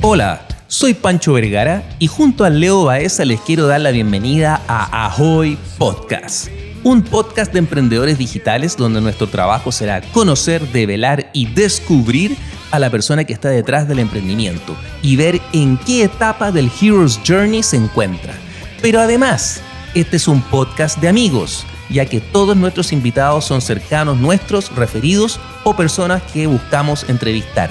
Hola, soy Pancho Vergara y junto a Leo Baeza les quiero dar la bienvenida a Ahoy Podcast, un podcast de emprendedores digitales donde nuestro trabajo será conocer, develar y descubrir a la persona que está detrás del emprendimiento y ver en qué etapa del Hero's Journey se encuentra. Pero además, este es un podcast de amigos, ya que todos nuestros invitados son cercanos nuestros, referidos o personas que buscamos entrevistar.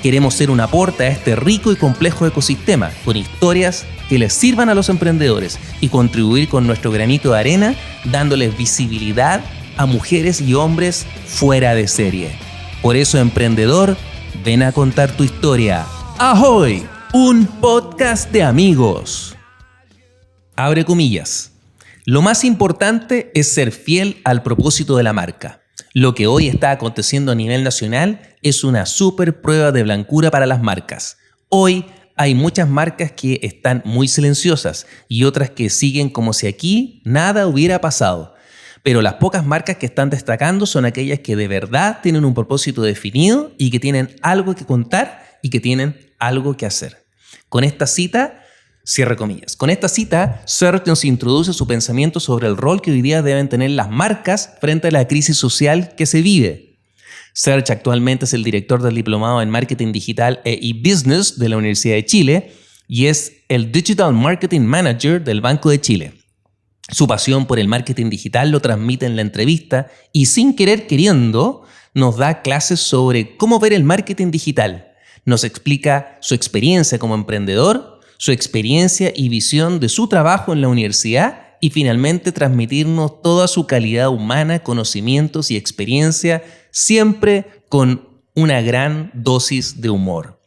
Queremos ser un aporte a este rico y complejo ecosistema, con historias que les sirvan a los emprendedores y contribuir con nuestro granito de arena, dándoles visibilidad a mujeres y hombres fuera de serie. Por eso, emprendedor, ven a contar tu historia. ¡Ahoy! Un podcast de amigos. Abre comillas. Lo más importante es ser fiel al propósito de la marca. Lo que hoy está aconteciendo a nivel nacional es una súper prueba de blancura para las marcas. Hoy hay muchas marcas que están muy silenciosas y otras que siguen como si aquí nada hubiera pasado. Pero las pocas marcas que están destacando son aquellas que de verdad tienen un propósito definido y que tienen algo que contar y que tienen algo que hacer. Con esta cita, cierre comillas. Con esta cita, Serge nos introduce su pensamiento sobre el rol que hoy día deben tener las marcas frente a la crisis social que se vive. Serge actualmente es el director del Diplomado en Marketing Digital e e-Business de la Universidad de Chile y es el Digital Marketing Manager del Banco de Chile. Su pasión por el marketing digital lo transmite en la entrevista y sin querer queriendo nos da clases sobre cómo ver el marketing digital. Nos explica su experiencia como emprendedor, su experiencia y visión de su trabajo en la universidad y finalmente transmitirnos toda su calidad humana, conocimientos y experiencia, siempre con una gran dosis de humor.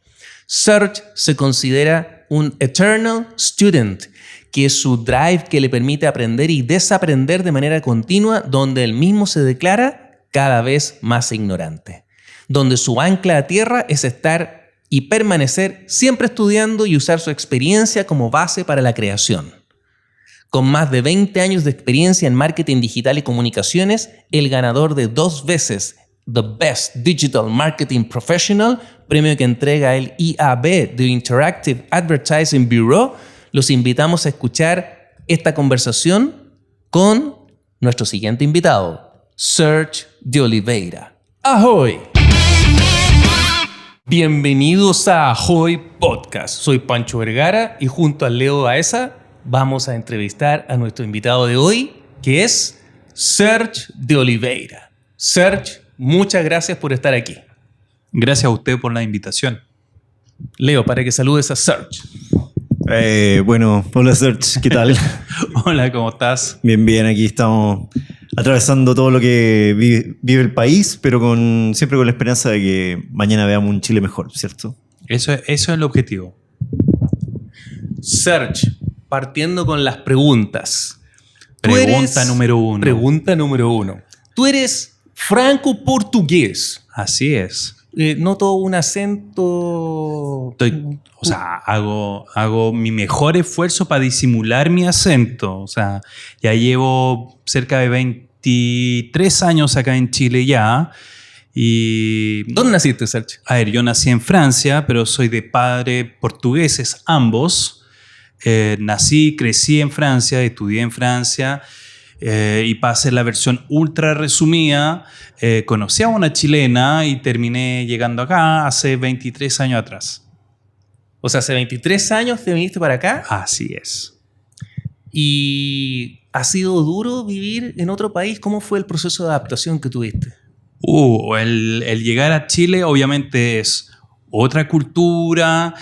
Serge se considera un eternal student, que es su drive que le permite aprender y desaprender de manera continua, donde él mismo se declara cada vez más ignorante. Donde su ancla a tierra es estar y permanecer siempre estudiando y usar su experiencia como base para la creación. Con más de 20 años de experiencia en marketing digital y comunicaciones, el ganador de 2 veces The Best Digital Marketing Professional, premio que entrega el IAB, The Interactive Advertising Bureau, los invitamos a escuchar esta conversación con nuestro siguiente invitado, Serge de Oliveira. ¡Ahoy! Bienvenidos a Ahoy Podcast. Soy Pancho Vergara y junto a Leo Baeza vamos a entrevistar a nuestro invitado de hoy, que es Serge de Oliveira. Serge, muchas gracias por estar aquí. Gracias a usted por la invitación. Leo, para que saludes a Serge. Bueno, hola Serge, ¿qué tal? Hola, ¿cómo estás? Bien, bien, aquí estamos atravesando todo lo que vive el país, pero siempre con la esperanza de que mañana veamos un Chile mejor, ¿cierto? Eso es el objetivo. Serge, partiendo con las preguntas. Pregunta número uno. Tú eres franco-portugués. Así es. Noto un acento... Hago mi mejor esfuerzo para disimular mi acento. O sea, ya llevo cerca de 23 años acá en Chile ya. Y ¿Dónde naciste, Serge? A ver, yo nací en Francia, pero soy de padres portugueses ambos. Nací, crecí en Francia, estudié en Francia. Y para hacer la versión ultra resumida, conocí a una chilena y terminé llegando acá hace 23 años atrás. O sea, hace 23 años te viniste para acá. Así es. ¿Y ha sido duro vivir en otro país? ¿Cómo fue el proceso de adaptación que tuviste? El llegar a Chile obviamente es otra cultura.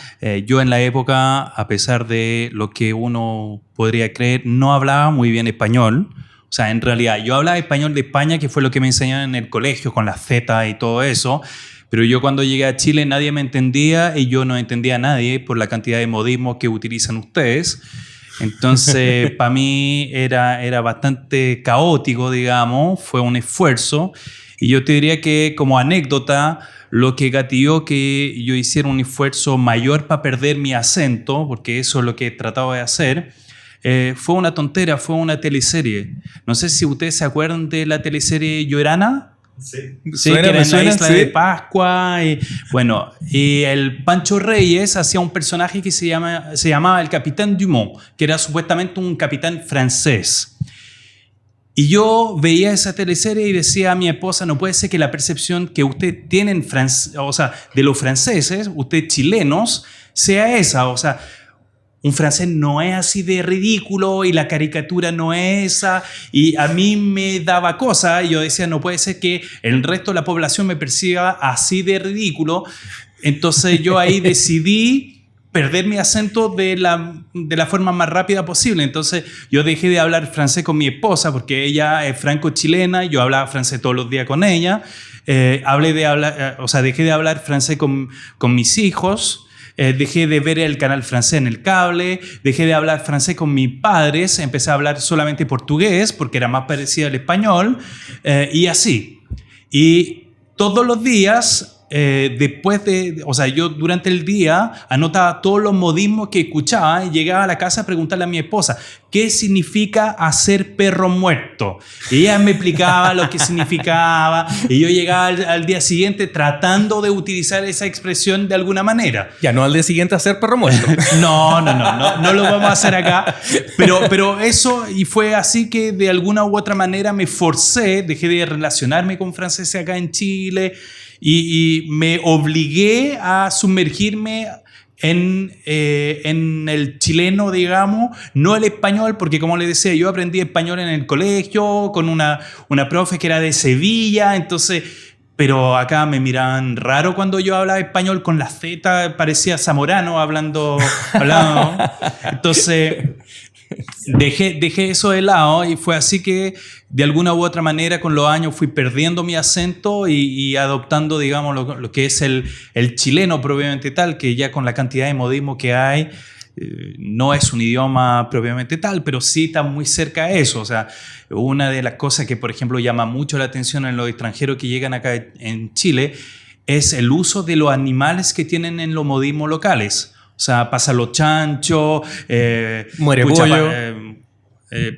Yo en la época, a pesar de lo que uno podría creer, no hablaba muy bien español. O sea, en realidad, yo hablaba español de España, que fue lo que me enseñaron en el colegio, con las Z y todo eso. Pero yo cuando llegué a Chile nadie me entendía y yo no entendía a nadie por la cantidad de modismos que utilizan ustedes. Entonces, para mí era bastante caótico, digamos. Fue un esfuerzo. Y yo te diría que, como anécdota, lo que gatilló que yo hiciera un esfuerzo mayor para perder mi acento, porque eso es lo que he tratado de hacer, fue una tontera, fue una teleserie. No sé si ustedes se acuerdan de la teleserie Llorana. Sí. Sí, que era en la isla de Pascua. Y el Pancho Reyes hacía un personaje que se llamaba el Capitán Dumont, que era supuestamente un capitán francés. Y yo veía esa teleserie y decía a mi esposa, no puede ser que la percepción que usted tiene de los franceses, ustedes chilenos, sea esa. O sea, un francés no es así de ridículo y la caricatura no es esa. Y a mí me daba cosa. Y yo decía, no puede ser que el resto de la población me perciba así de ridículo. Entonces yo ahí decidí perder mi acento de la forma más rápida posible. Entonces yo dejé de hablar francés con mi esposa porque ella es franco-chilena. Yo hablaba francés todos los días con ella. Dejé de hablar francés con mis hijos. Dejé de ver el canal francés en el cable, dejé de hablar francés con mis padres, empecé a hablar solamente portugués porque era más parecido al español, y así. Y todos los días, yo durante el día anotaba todos los modismos que escuchaba y llegaba a la casa a preguntarle a mi esposa, ¿qué significa hacer perro muerto? Y ella me explicaba lo que significaba y yo llegaba al día siguiente tratando de utilizar esa expresión de alguna manera. Ya no al día siguiente hacer perro muerto. No lo vamos a hacer acá. Pero eso, y fue así que de alguna u otra manera me forcé, dejé de relacionarme con franceses acá en Chile y me obligué a sumergirme en el chileno, digamos, no el español, porque como les decía, yo aprendí español en el colegio con una profe que era de Sevilla, entonces, pero acá me miraban raro cuando yo hablaba español con la Z, parecía zamorano hablando. Entonces dejé eso de lado y fue así que de alguna u otra manera con los años fui perdiendo mi acento y adoptando, digamos, lo que es el chileno propiamente tal, que ya con la cantidad de modismo que hay, no es un idioma propiamente tal, pero sí está muy cerca a eso. O sea, una de las cosas que, por ejemplo, llama mucho la atención en los extranjeros que llegan acá en Chile es el uso de los animales que tienen en los modismos locales. O sea, pasa los chanchos, muere pollo.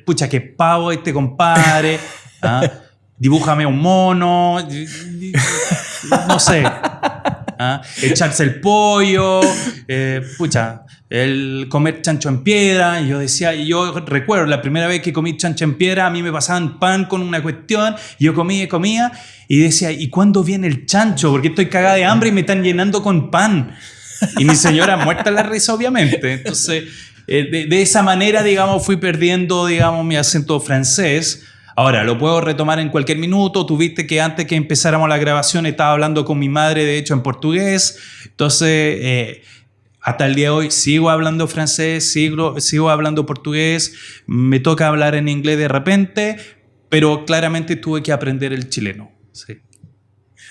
Pucha, qué pavo este compadre, ¿ah? Dibújame un mono, no sé, ¿ah? Echarse el pollo, el comer chancho en piedra. Y yo recuerdo la primera vez que comí chancho en piedra, a mí me pasaban pan con una cuestión, y yo comía y decía, ¿y cuándo viene el chancho? Porque estoy cagada de hambre y me están llenando con pan. Y mi señora muerta la risa, obviamente. Entonces, de esa manera, digamos, fui perdiendo, digamos, mi acento francés. Ahora, lo puedo retomar en cualquier minuto. Tuviste que antes que empezáramos la grabación estaba hablando con mi madre, de hecho, en portugués. Entonces, hasta el día de hoy sigo hablando francés, sigo hablando portugués. Me toca hablar en inglés de repente, pero claramente tuve que aprender el chileno. Sí.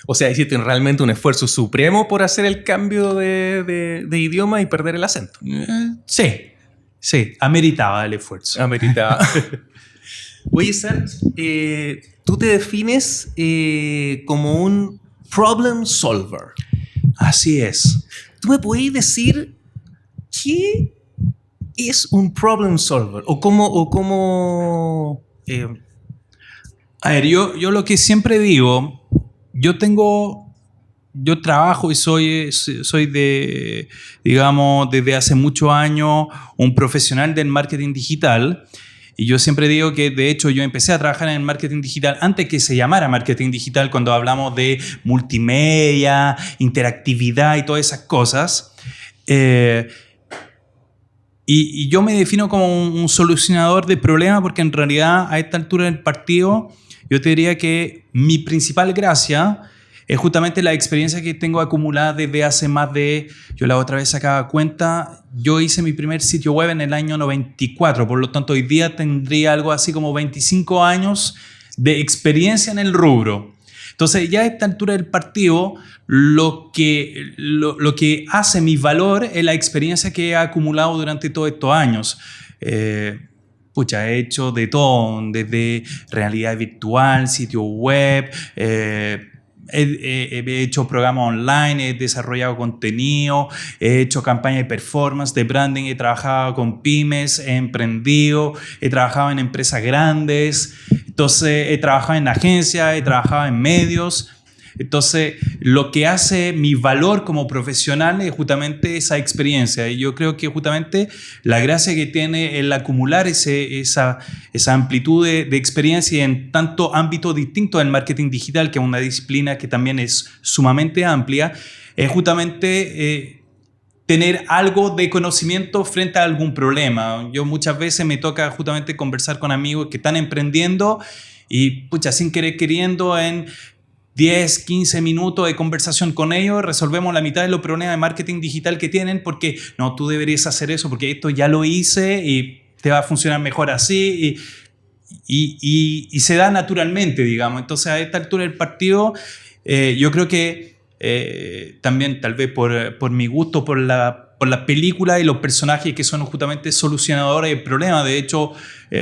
O sea, hiciste realmente un esfuerzo supremo por hacer el cambio de idioma y perder el acento. Sí, ameritaba el esfuerzo. Ameritaba. Oye, Sam, tú te defines como un problem solver. Así es. ¿Tú me podés decir qué es un problem solver? ¿O cómo A ver, yo lo que siempre digo... Yo trabajo y soy de, digamos, desde hace muchos años un profesional del marketing digital. Y yo siempre digo que, de hecho, yo empecé a trabajar en el marketing digital antes que se llamara marketing digital, cuando hablamos de multimedia, interactividad y todas esas cosas. Y yo me defino como un solucionador de problemas porque en realidad a esta altura del partido yo te diría que mi principal gracia es justamente la experiencia que tengo acumulada desde hace yo la otra vez sacaba cuenta, yo hice mi primer sitio web en el año 94, por lo tanto hoy día tendría algo así como 25 años de experiencia en el rubro. Entonces ya a esta altura del partido lo que hace mi valor es la experiencia que he acumulado durante todos estos años. He hecho de todo, desde realidad virtual, sitio web, he hecho programas online, he desarrollado contenido, he hecho campañas de performance, de branding, he trabajado con pymes, he emprendido, he trabajado en empresas grandes. Entonces, he trabajado en agencias, he trabajado en medios. Entonces, lo que hace mi valor como profesional es justamente esa experiencia. Y yo creo que justamente la gracia que tiene el acumular esa amplitud de experiencia en tantos ámbitos distintos del marketing digital, que es una disciplina que también es sumamente amplia, es justamente tener algo de conocimiento frente a algún problema. Yo muchas veces me toca justamente conversar con amigos que están emprendiendo y, pucha, sin querer queriendo, en 10, 15 minutos de conversación con ellos, resolvemos la mitad de los problemas de marketing digital que tienen, porque no, tú deberías hacer eso, porque esto ya lo hice y te va a funcionar mejor así, y se da naturalmente, digamos. Entonces, a esta altura del partido, yo creo que también, tal vez por mi gusto, por la película y los personajes que son justamente solucionadores de problemas. De hecho,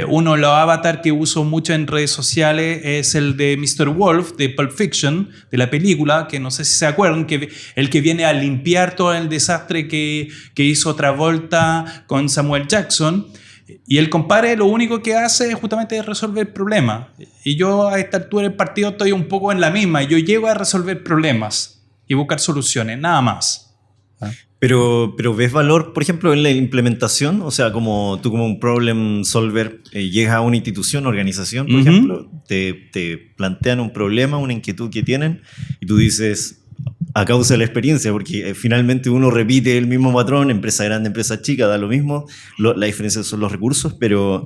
uno de los avatars que uso mucho en redes sociales es el de Mr. Wolf, de Pulp Fiction, de la película, que no sé si se acuerdan, que el que viene a limpiar todo el desastre que hizo Travolta con Samuel Jackson. Y el compadre lo único que hace es justamente resolver problemas. Y yo a esta altura del partido estoy un poco en la misma. Yo llego a resolver problemas y buscar soluciones, nada más. Pero ¿ves valor, por ejemplo, en la implementación? O sea, como tú como un problem solver, llegas a una institución, organización, por ejemplo, te plantean un problema, una inquietud que tienen, y tú dices, a causa de la experiencia, porque finalmente uno repite el mismo patrón, empresa grande, empresa chica, da lo mismo, la diferencia son los recursos, pero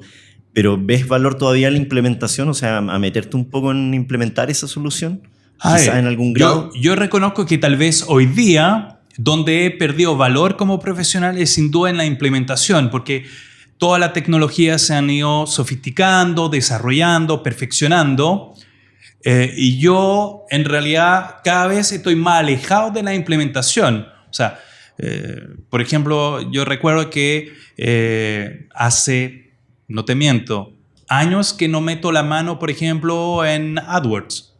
¿ves valor todavía en la implementación? O sea, a meterte un poco en implementar esa solución, quizá en algún grado. Yo reconozco que tal vez hoy día, donde he perdido valor como profesional es sin duda en la implementación, porque todas las tecnologías se han ido sofisticando, desarrollando, perfeccionando, y yo en realidad cada vez estoy más alejado de la implementación. O sea, por ejemplo, yo recuerdo que hace, no te miento, años que no meto la mano, por ejemplo, en AdWords.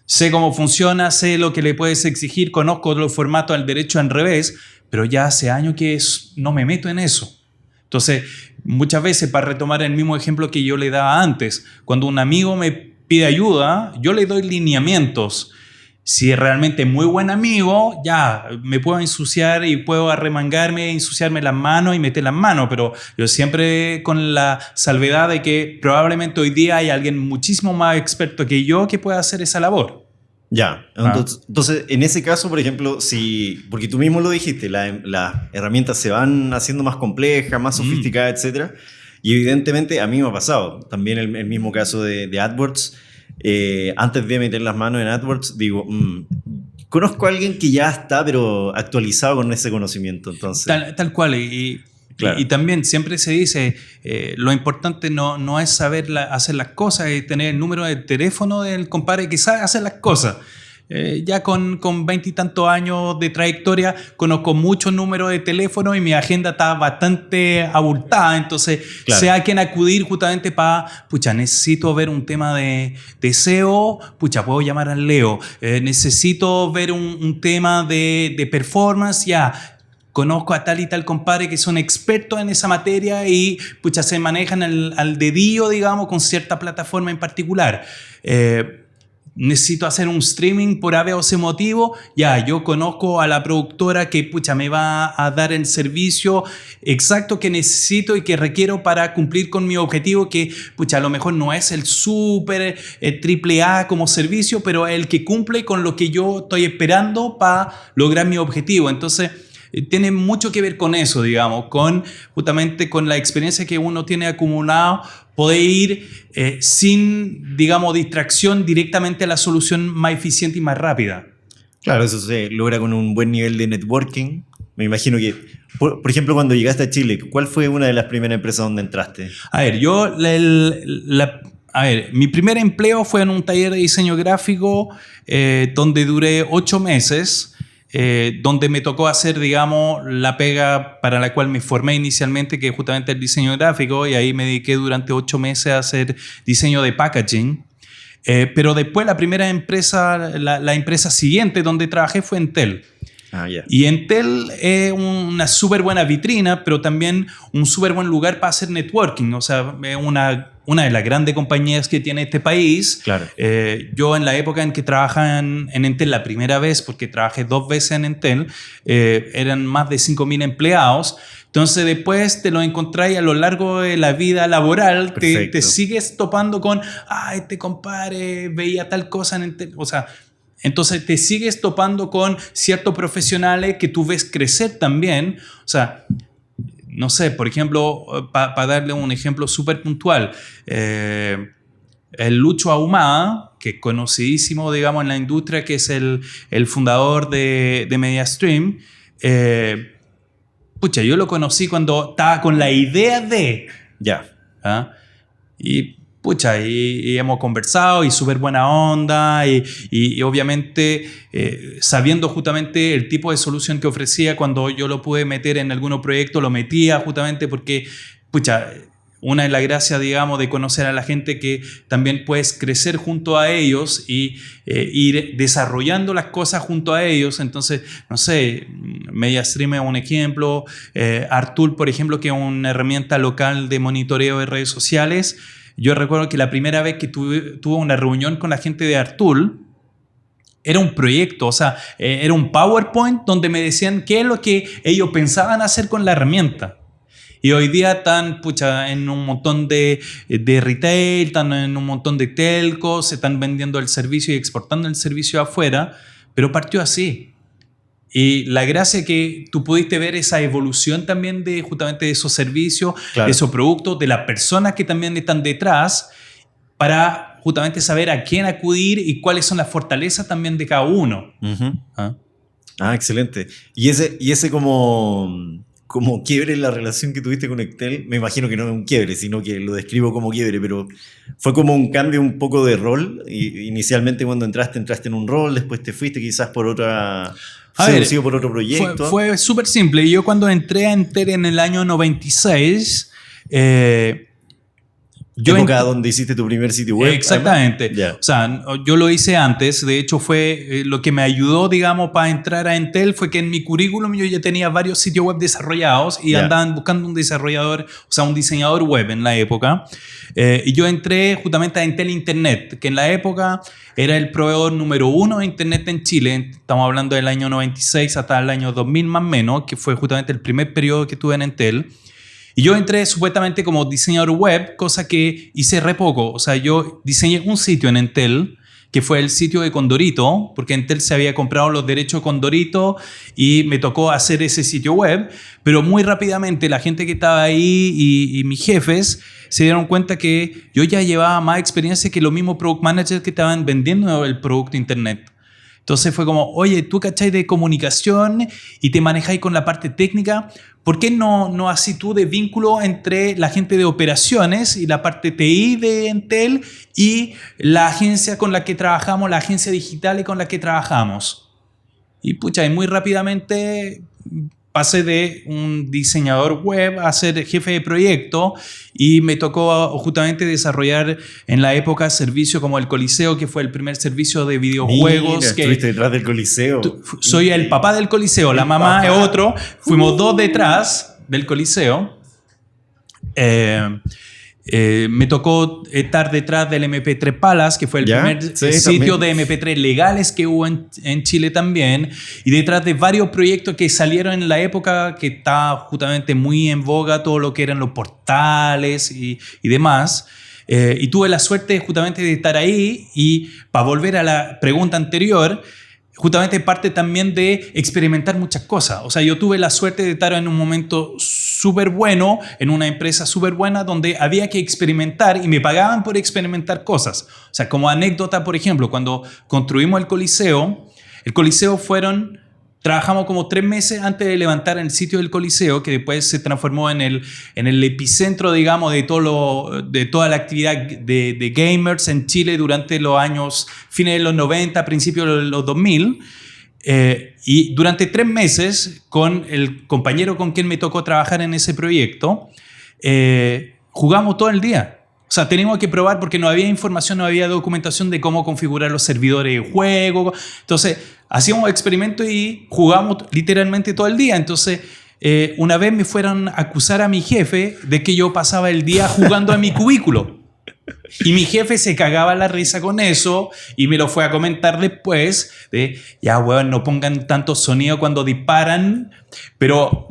Sé cómo funciona, sé lo que le puedes exigir, conozco los formatos al derecho al revés, pero ya hace años que no me meto en eso. Entonces, muchas veces, para retomar el mismo ejemplo que yo le daba antes, cuando un amigo me pide ayuda, yo le doy lineamientos. Si es realmente muy buen amigo, ya me puedo ensuciar y puedo arremangarme, ensuciarme las manos y meter las manos, pero yo siempre con la salvedad de que probablemente hoy día hay alguien muchísimo más experto que yo que pueda hacer esa labor. Ya, entonces en ese caso, por ejemplo, porque tú mismo lo dijiste, las herramientas se van haciendo más complejas, más sofisticadas, etc. Y evidentemente a mí me ha pasado, también el mismo caso de AdWords. Antes de meter las manos en AdWords, digo, conozco a alguien que ya está, pero actualizado con ese conocimiento. Entonces, tal cual. claro. Y también siempre se dice, lo importante no es saber hacer las cosas, es tener el número de teléfono del compadre que sabe hacer las cosas. Ya con 20 y tantos años de trayectoria conozco muchos números de teléfono y mi agenda está bastante abultada, entonces claro, sé a quién acudir justamente para, pucha, necesito ver un tema de SEO, pucha, puedo llamar al Leo, necesito ver un tema de performance, ya, conozco a tal y tal compadre que son expertos en esa materia y, pucha, se manejan al dedillo, digamos, con cierta plataforma en particular. Necesito hacer un streaming por A, B o C motivo, ya, yo conozco a la productora que, pucha, me va a dar el servicio exacto que necesito y que requiero para cumplir con mi objetivo, que, pucha, a lo mejor no es el súper triple A como servicio, pero es el que cumple con lo que yo estoy esperando para lograr mi objetivo. Entonces, tiene mucho que ver con eso, digamos, justamente con la experiencia que uno tiene acumulado, poder ir sin, digamos, distracción directamente a la solución más eficiente y más rápida. Claro, eso se logra con un buen nivel de networking. Me imagino que, por ejemplo, cuando llegaste a Chile, ¿cuál fue una de las primeras empresas donde entraste? A ver, mi primer empleo fue en un taller de diseño gráfico donde duré 8 meses. Donde me tocó hacer, digamos, la pega para la cual me formé inicialmente, que es justamente el diseño gráfico, y ahí me dediqué durante 8 meses a hacer diseño de packaging. Pero después la primera empresa, la empresa siguiente donde trabajé fue Entel. Yeah. Y Entel es una súper buena vitrina, pero también un súper buen lugar para hacer networking. O sea, es una una de las grandes compañías que tiene este país. Claro. Yo en la época en que trabajaba en Entel la primera vez, porque trabajé 2 veces en Entel, eran más de 5.000 empleados. Entonces después te lo encontráis a lo largo de la vida laboral, te sigues topando con, este compadre veía tal cosa en Entel, o sea, entonces te sigues topando con ciertos profesionales que tú ves crecer también, o sea, no sé, por ejemplo, para darle un ejemplo súper puntual, el Lucho Ahumada, que es conocidísimo, digamos, en la industria, que es el fundador de MediaStream, pucha, yo lo conocí cuando estaba con la idea de... Ya. ¿Ah? Y pucha, y hemos conversado y súper buena onda y obviamente sabiendo justamente el tipo de solución que ofrecía, cuando yo lo pude meter en algunos proyectos, lo metía justamente porque, pucha, una de las gracias, digamos, de conocer a la gente, que también puedes crecer junto a ellos y ir desarrollando las cosas junto a ellos. Entonces, no sé, MediaStream es un ejemplo, Artool, por ejemplo, que es una herramienta local de monitoreo de redes sociales. Yo recuerdo que la primera vez que tuve una reunión con la gente de Artool, era un proyecto, o sea, era un PowerPoint donde me decían qué es lo que ellos pensaban hacer con la herramienta. Y hoy día están, pucha, en un montón de retail, están en un montón de telcos, se están vendiendo el servicio y exportando el servicio afuera, pero partió así. Y la gracia es que tú pudiste ver esa evolución también de justamente de esos servicios, claro, de esos productos, de las personas que también están detrás, para justamente saber a quién acudir y cuáles son las fortalezas también de cada uno. Excelente. Y ese como quiebre en la relación que tuviste con Entel, me imagino que no es un quiebre, sino que lo describo como quiebre, pero fue como un cambio un poco de rol. Inicialmente cuando entraste en un rol, después te fuiste quizás por otra... sido por otro proyecto. Fue súper simple. Yo cuando entré a Entel en el año 96... época donde hiciste tu primer sitio web. Exactamente. Yeah. O sea, yo lo hice antes. De hecho, fue lo que me ayudó, digamos, para entrar a Entel, fue que en mi currículum yo ya tenía varios sitios web desarrollados y andaban buscando un desarrollador, o sea, un diseñador web en la época. Y yo entré justamente a Entel Internet, que en la época era el proveedor número 1 de Internet en Chile. Estamos hablando del año 96 hasta el año 2000 más o menos, que fue justamente el primer periodo que tuve en Entel. Y yo entré supuestamente como diseñador web, cosa que hice re poco. O sea, yo diseñé un sitio en Entel, que fue el sitio de Condorito, porque Entel se había comprado los derechos de Condorito y me tocó hacer ese sitio web. Pero muy rápidamente la gente que estaba ahí y mis jefes se dieron cuenta que yo ya llevaba más experiencia que los mismos product managers que estaban vendiendo el producto Internet. Entonces fue como, oye, tú cachai de comunicación y te manejáis con la parte técnica, ¿por qué no así tú de vínculo entre la gente de operaciones y la parte TI de Entel y la agencia con la que trabajamos, la agencia digital con la que trabajamos? Y pucha, y muy rápidamente pasé de un diseñador web a ser jefe de proyecto y me tocó justamente desarrollar en la época servicio como el Coliseo, que fue el primer servicio de videojuegos. Mira, estuviste detrás del Coliseo. Soy el papá del Coliseo, la mamá es otro. Fuimos 2 detrás del Coliseo. Me tocó estar detrás del MP3 Palace, que fue el primer sitio de MP3 legales que hubo en Chile también, y detrás de varios proyectos que salieron en la época que estaba justamente muy en boga todo lo que eran los portales y demás. Y tuve la suerte justamente de estar ahí, y para volver a la pregunta anterior, justamente parte también de experimentar muchas cosas. O sea, yo tuve la suerte de estar en un momento súper bueno, en una empresa súper buena, donde había que experimentar y me pagaban por experimentar cosas. O sea, como anécdota, por ejemplo, cuando construimos el Coliseo trabajamos como 3 meses antes de levantar el sitio del Coliseo, que después se transformó en el epicentro, digamos, de toda la actividad de gamers en Chile durante los años fines de los 90, principios de los 2000. Y durante 3 meses, con el compañero con quien me tocó trabajar en ese proyecto, jugamos todo el día. O sea, teníamos que probar porque no había información, no había documentación de cómo configurar los servidores de juego. Entonces, hacíamos experimentos y jugamos literalmente todo el día. Entonces, una vez me fueron a acusar a mi jefe de que yo pasaba el día jugando en mi cubículo. Y mi jefe se cagaba la risa con eso y me lo fue a comentar después de, ya, weón, no pongan tanto sonido cuando disparan. Pero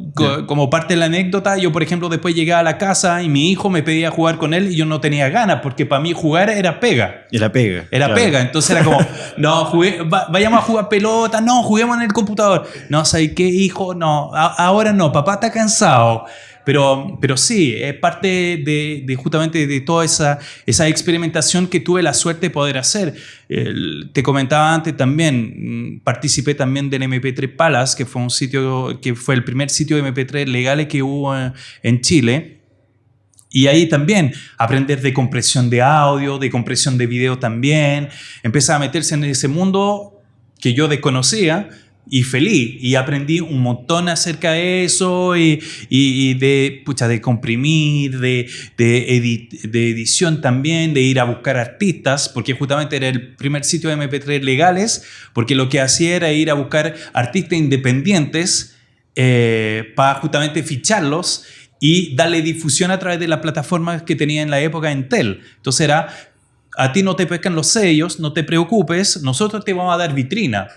como parte de la anécdota, yo, por ejemplo, después llegué a la casa y mi hijo me pedía jugar con él y yo no tenía ganas porque para mí jugar era pega. Era pega. Era claro. pega. Entonces era como, no, vayamos a jugar pelota, no, juguemos en el computador. No, ¿sabes qué, hijo? No, ahora no, papá está cansado. Pero sí, es parte de justamente de toda esa experimentación que tuve la suerte de poder hacer. Te comentaba antes también, participé también del MP3 Palace, que fue un sitio que fue el primer sitio de MP3 legales que hubo en Chile. Y ahí también aprender de compresión de audio, de compresión de video también. Empecé a meterse en ese mundo que yo desconocía. Y feliz, y aprendí un montón acerca de eso y de comprimir, de edición también, de ir a buscar artistas, porque justamente era el primer sitio de MP3 legales, porque lo que hacía era ir a buscar artistas independientes para justamente ficharlos y darle difusión a través de las plataformas que tenía en la época Entel. Entonces era, a ti no te pescan los sellos, no te preocupes, nosotros te vamos a dar vitrina.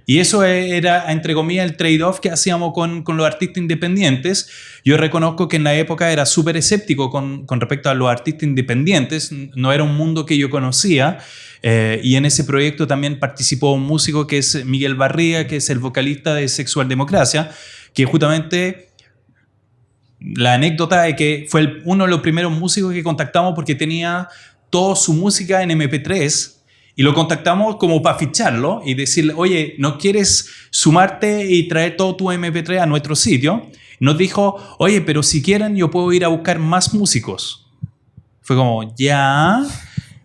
Y eso era, entre comillas, el trade-off que hacíamos con los artistas independientes. Yo reconozco que en la época era súper escéptico con respecto a los artistas independientes. No era un mundo que yo conocía. Y en ese proyecto también participó un músico que es Miguel Barriga, que es el vocalista de Sexual Democracia, que justamente la anécdota es que fue uno de los primeros músicos que contactamos porque tenía toda su música en MP3. Y lo contactamos como para ficharlo y decirle, oye, ¿no quieres sumarte y traer todo tu MP3 a nuestro sitio? Nos dijo, oye, pero si quieren yo puedo ir a buscar más músicos. Fue como, ya.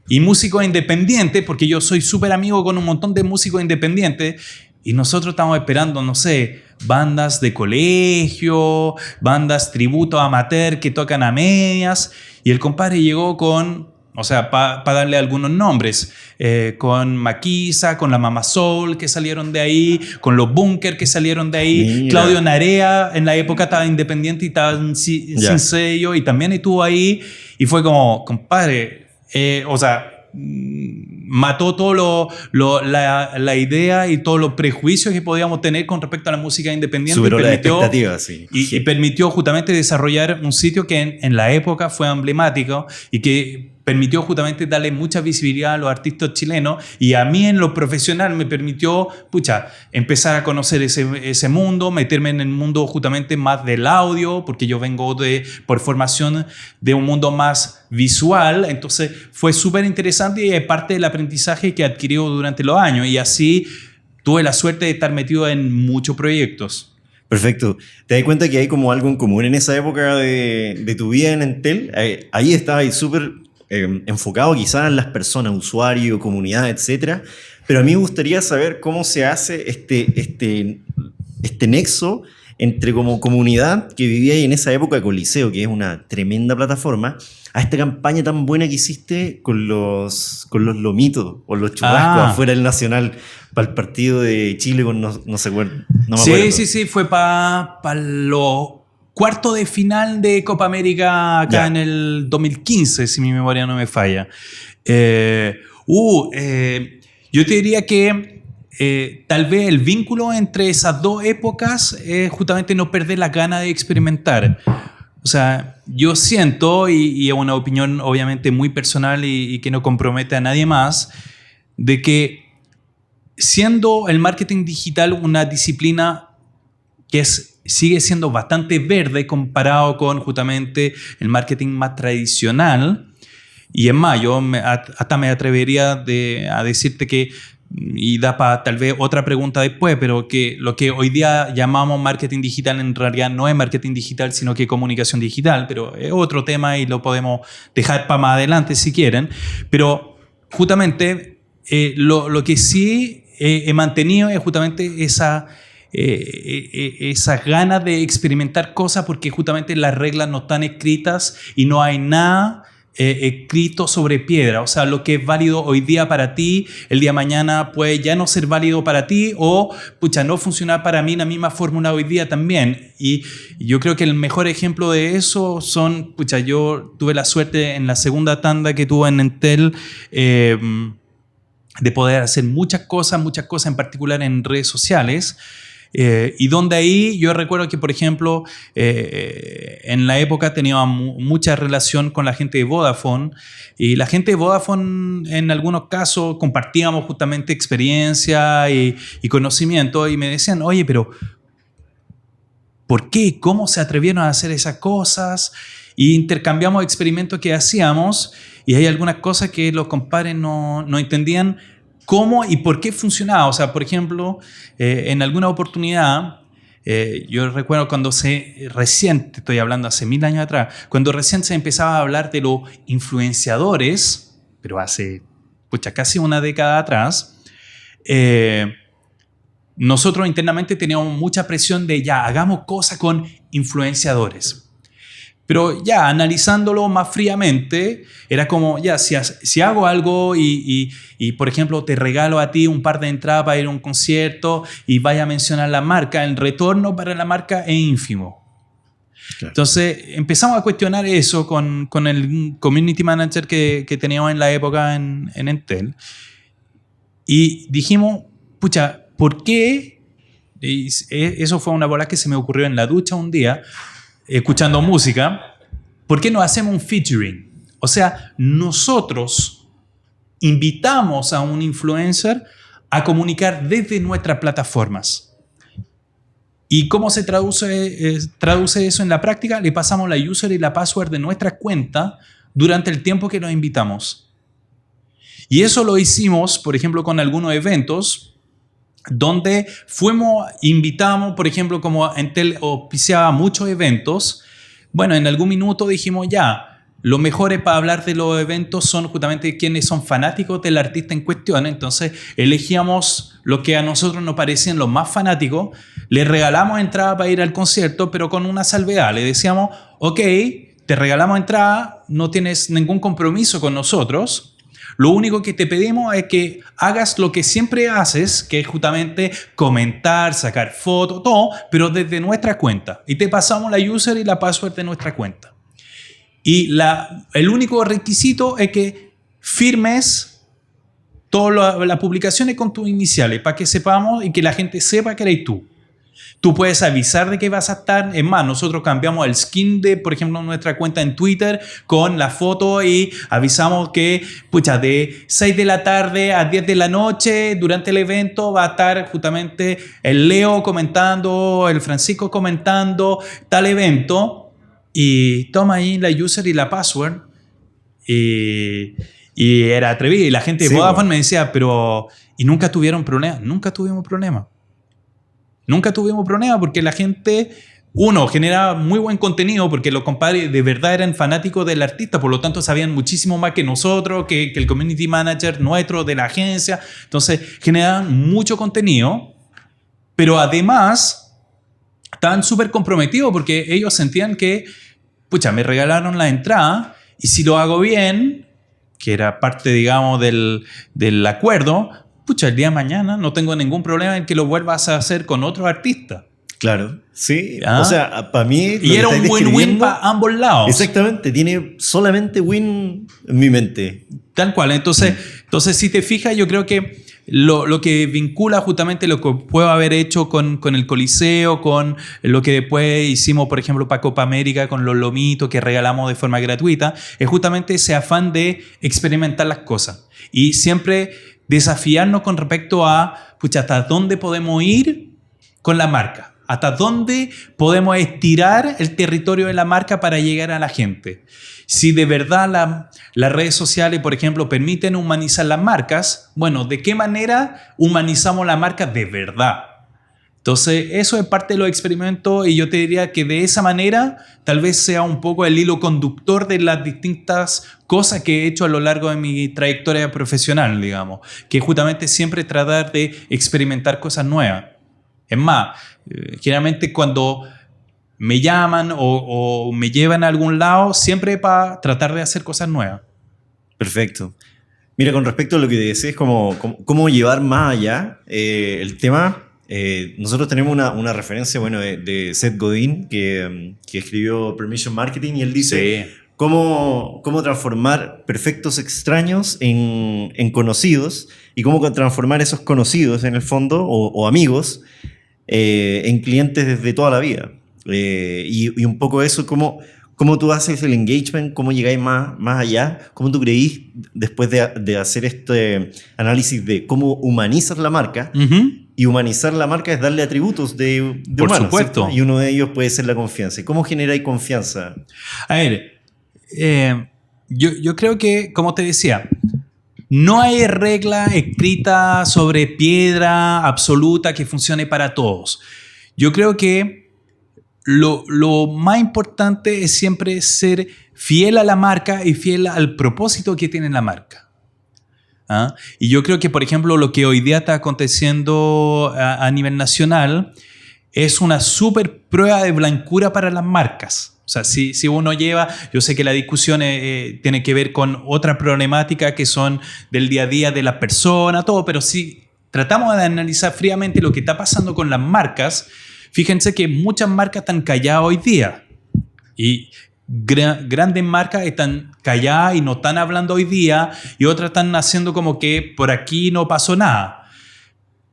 Y músicos independientes, porque yo soy súper amigo con un montón de músicos independientes. Y nosotros estamos esperando, no sé, bandas de colegio, bandas tributo amateur que tocan a medias. Y el compadre llegó con... O sea, para darle algunos nombres, con Maquisa, con la Mama Soul que salieron de ahí, con los Bunker que salieron de ahí. Mira. Claudio Narea en la época estaba independiente y estaba sin sello y también estuvo ahí. Y fue como, compadre, mató todo la idea y todos los prejuicios que podíamos tener con respecto a la música independiente. Superó las expectativas, sí. Y permitió justamente desarrollar un sitio que en la época fue emblemático y que permitió justamente darle mucha visibilidad a los artistas chilenos, y a mí en lo profesional me permitió empezar a conocer ese mundo, meterme en el mundo justamente más del audio, porque yo vengo por formación de un mundo más visual. Entonces fue súper interesante y es parte del aprendizaje que adquirió durante los años, y así tuve la suerte de estar metido en muchos proyectos. Perfecto. ¿Te das cuenta que hay como algo en común en esa época de tu vida en Entel? Ahí estaba súper enfocado quizás en las personas, usuarios, comunidad, etcétera. Pero a mí me gustaría saber cómo se hace este nexo entre como comunidad que vivía ahí en esa época Coliseo, que es una tremenda plataforma, a esta campaña tan buena que hiciste con los lomitos o los churrascos afuera del Nacional para el partido de Chile con no me acuerdo. Sí, fue para los cuartos de final de Copa América acá en el 2015, si mi memoria no me falla. Yo te diría que tal vez el vínculo entre esas dos épocas es justamente no perder la gana de experimentar. O sea, yo siento, y es una opinión obviamente muy personal y que no compromete a nadie más, de que siendo el marketing digital una disciplina que sigue siendo bastante verde comparado con justamente el marketing más tradicional, y es más, yo hasta me atrevería a decirte que, y da para tal vez otra pregunta después, pero que lo que hoy día llamamos marketing digital en realidad no es marketing digital, sino que comunicación digital, pero es otro tema y lo podemos dejar para más adelante si quieren. Pero justamente lo que sí he mantenido es justamente esas ganas de experimentar cosas, porque justamente las reglas no están escritas y no hay nada escrito sobre piedra. O sea, lo que es válido hoy día para ti, el día de mañana puede ya no ser válido para ti o, pucha, no funcionar para mí la misma fórmula hoy día también. Y yo creo que el mejor ejemplo de eso son, pucha, yo tuve la suerte en la segunda tanda que tuve en Entel de poder hacer muchas cosas en particular en redes sociales. Y donde ahí yo recuerdo que, por ejemplo, en la época tenía mucha relación con la gente de Vodafone, y la gente de Vodafone en algunos casos compartíamos justamente experiencia y conocimiento, y me decían, oye, pero ¿por qué? ¿Cómo se atrevieron a hacer esas cosas? Y intercambiamos experimentos que hacíamos, y hay algunas cosas que los compadres no entendían cómo y por qué funcionaba. O sea, por ejemplo, en alguna oportunidad, yo recuerdo cuando recién, te estoy hablando hace 1000 años atrás, cuando recién se empezaba a hablar de los influenciadores, pero hace casi una década atrás, nosotros internamente teníamos mucha presión de ya, hagamos cosas con influenciadores. Pero ya, analizándolo más fríamente, era como, ya, si hago algo y, por ejemplo, te regalo a ti un par de entradas para ir a un concierto y vaya a mencionar la marca, el retorno para la marca es ínfimo. Claro. Entonces, empezamos a cuestionar eso con el community manager que teníamos en la época en Entel. Y dijimos, pucha, ¿por qué? Y eso fue una bola que se me ocurrió en la ducha un día, escuchando música. ¿Por qué no hacemos un featuring? O sea, nosotros invitamos a un influencer a comunicar desde nuestras plataformas. ¿Y cómo se traduce eso en la práctica? Le pasamos la user y la password de nuestra cuenta durante el tiempo que nos invitamos. Y eso lo hicimos, por ejemplo, con algunos eventos donde invitamos, por ejemplo, como Entel auspiciaba muchos eventos. Bueno, en algún minuto dijimos ya, los mejores para hablar de los eventos son justamente quienes son fanáticos del artista en cuestión. Entonces elegíamos lo que a nosotros nos parecían los más fanáticos, les regalamos entrada para ir al concierto, pero con una salvedad. Le decíamos, ok, te regalamos entrada, no tienes ningún compromiso con nosotros. Lo único que te pedimos es que hagas lo que siempre haces, que es justamente comentar, sacar fotos, todo, pero desde nuestra cuenta. Y te pasamos la user y la password de nuestra cuenta. Y el único requisito es que firmes todas las publicaciones con tus iniciales para que sepamos y que la gente sepa que eres tú. Tú puedes avisar de que vas a estar. Es más, nosotros cambiamos el skin de, por ejemplo, nuestra cuenta en Twitter con la foto y avisamos que, pucha, de 6 de la tarde a 10 de la noche, durante el evento va a estar justamente el Leo comentando, el Francisco comentando tal evento, y toma ahí la user y la password. Y era atrevido. Y la gente de Vodafone me decía, pero... ¿Y nunca tuvieron problema? Nunca tuvimos problema. Nunca tuvimos problema porque la gente, generaba muy buen contenido porque los compadres de verdad eran fanáticos del artista, por lo tanto sabían muchísimo más que nosotros, que el community manager nuestro de la agencia. Entonces generaban mucho contenido, pero además estaban súper comprometidos porque ellos sentían que, pucha, me regalaron la entrada y si lo hago bien, que era parte, digamos, del acuerdo, pucha, el día de mañana no tengo ningún problema en que lo vuelvas a hacer con otro artista. Claro, sí. O sea, para mí... Y era un win-win para ambos lados. Exactamente, tiene solamente win en mi mente. Tal cual. Entonces, si te fijas, yo creo que lo que vincula justamente lo que puedo haber hecho con el Coliseo, con lo que después hicimos, por ejemplo, para Copa América, con los lomitos que regalamos de forma gratuita, es justamente ese afán de experimentar las cosas. Y siempre desafiarnos con respecto a, pucha, hasta dónde podemos ir con la marca, hasta dónde podemos estirar el territorio de la marca para llegar a la gente. Si de verdad las redes sociales, por ejemplo, permiten humanizar las marcas, bueno, ¿de qué manera humanizamos la marca de verdad? Entonces, eso es parte de los experimentos y yo te diría que de esa manera tal vez sea un poco el hilo conductor de las distintas cosas que he hecho a lo largo de mi trayectoria profesional, digamos, que justamente siempre tratar de experimentar cosas nuevas. Es más, generalmente cuando me llaman o me llevan a algún lado, siempre para tratar de hacer cosas nuevas. Perfecto. Mira, con respecto a lo que decís, cómo llevar más allá el tema, nosotros tenemos una referencia, bueno, de Seth Godin, que escribió Permission Marketing, y él dice cómo transformar perfectos extraños en conocidos, y cómo transformar esos conocidos, en el fondo, o amigos, en clientes desde toda la vida. Y un poco eso, cómo tú haces el engagement, cómo llegáis más allá, cómo tú creís, después de hacer este análisis de cómo humanizas la marca. Y humanizar la marca es darle atributos de Por humano, supuesto. ¿cierto? Y uno de ellos puede ser la confianza. ¿Y cómo generáis confianza? A ver, yo creo que, como te decía, no hay regla escrita sobre piedra absoluta que funcione para todos. Yo creo que lo más importante es siempre ser fiel a la marca y fiel al propósito que tiene la marca. ¿Ah? Y yo creo que, por ejemplo, lo que hoy día está aconteciendo a nivel nacional es una súper prueba de blancura para las marcas. O sea, si uno lleva, yo sé que la discusión tiene que ver con otra problemática que son del día a día de la persona, todo, pero si tratamos de analizar fríamente lo que está pasando con las marcas, fíjense que muchas marcas están calladas hoy día. Y grandes marcas están calladas y no están hablando hoy día, y otras están haciendo como que por aquí no pasó nada.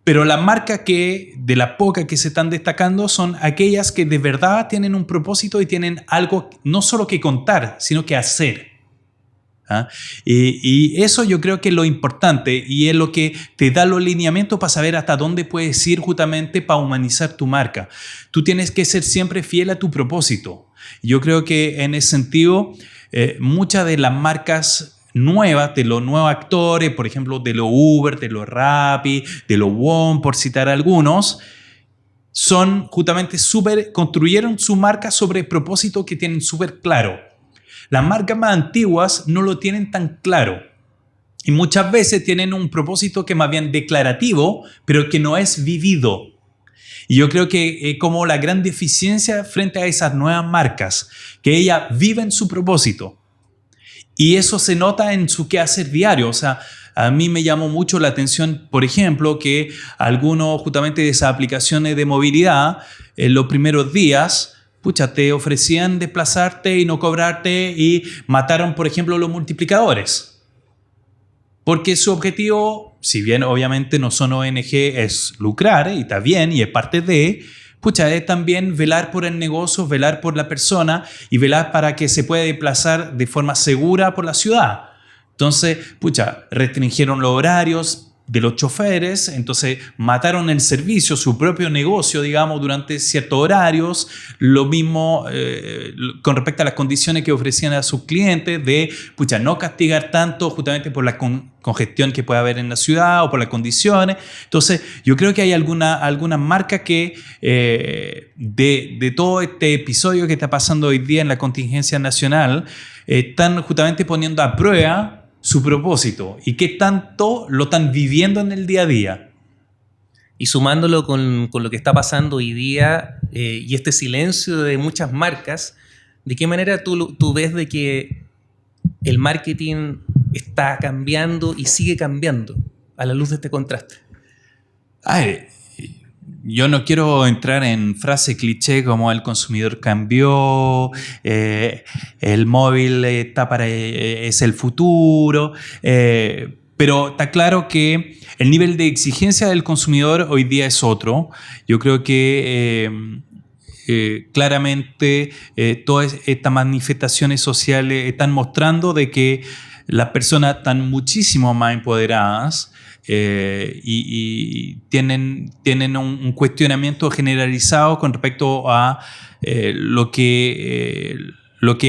Pero las marcas de las pocas que se están destacando son aquellas que de verdad tienen un propósito y tienen algo no solo que contar, sino que hacer. ¿Ah? Y eso yo creo que es lo importante, y es lo que te da los lineamientos para saber hasta dónde puedes ir justamente para humanizar tu marca. Tú tienes que ser siempre fiel a tu propósito. Yo creo que en ese sentido, muchas de las marcas nuevas, de los nuevos actores, por ejemplo, de los Uber, de los Rappi, de los WOM, por citar algunos, son justamente construyeron su marca sobre propósito que tienen súper claro. Las marcas más antiguas no lo tienen tan claro, y muchas veces tienen un propósito que más bien declarativo, pero que no es vivido. Y yo creo que como la gran deficiencia frente a esas nuevas marcas, que ellas viven su propósito. Y eso se nota en su quehacer diario. O sea, a mí me llamó mucho la atención, por ejemplo, que algunos justamente de esas aplicaciones de movilidad, en los primeros días, te ofrecían desplazarte y no cobrarte, y mataron, por ejemplo, los multiplicadores. Porque su objetivo, si bien obviamente no son ONG, es lucrar, y está bien, y es parte de, es también velar por el negocio, velar por la persona, y velar para que se pueda desplazar de forma segura por la ciudad. Entonces, restringieron los horarios de los choferes, entonces mataron el servicio, su propio negocio, digamos, durante ciertos horarios. Lo mismo con respecto a las condiciones que ofrecían a sus clientes de no castigar tanto justamente por la congestión que puede haber en la ciudad o por las condiciones. Entonces, yo creo que hay algunas marcas que de todo este episodio que está pasando hoy día en la contingencia nacional, están justamente poniendo a prueba su propósito y qué tanto lo están viviendo en el día a día. Y sumándolo con lo que está pasando hoy día y este silencio de muchas marcas, ¿de qué manera tú ves de que el marketing está cambiando y sigue cambiando a la luz de este contraste? Yo no quiero entrar en frase cliché como el consumidor cambió, el móvil es el futuro, pero está claro que el nivel de exigencia del consumidor hoy día es otro. Yo creo que claramente todas estas manifestaciones sociales están mostrando de que las personas están muchísimo más empoderadas. Y tienen un cuestionamiento generalizado con respecto a lo que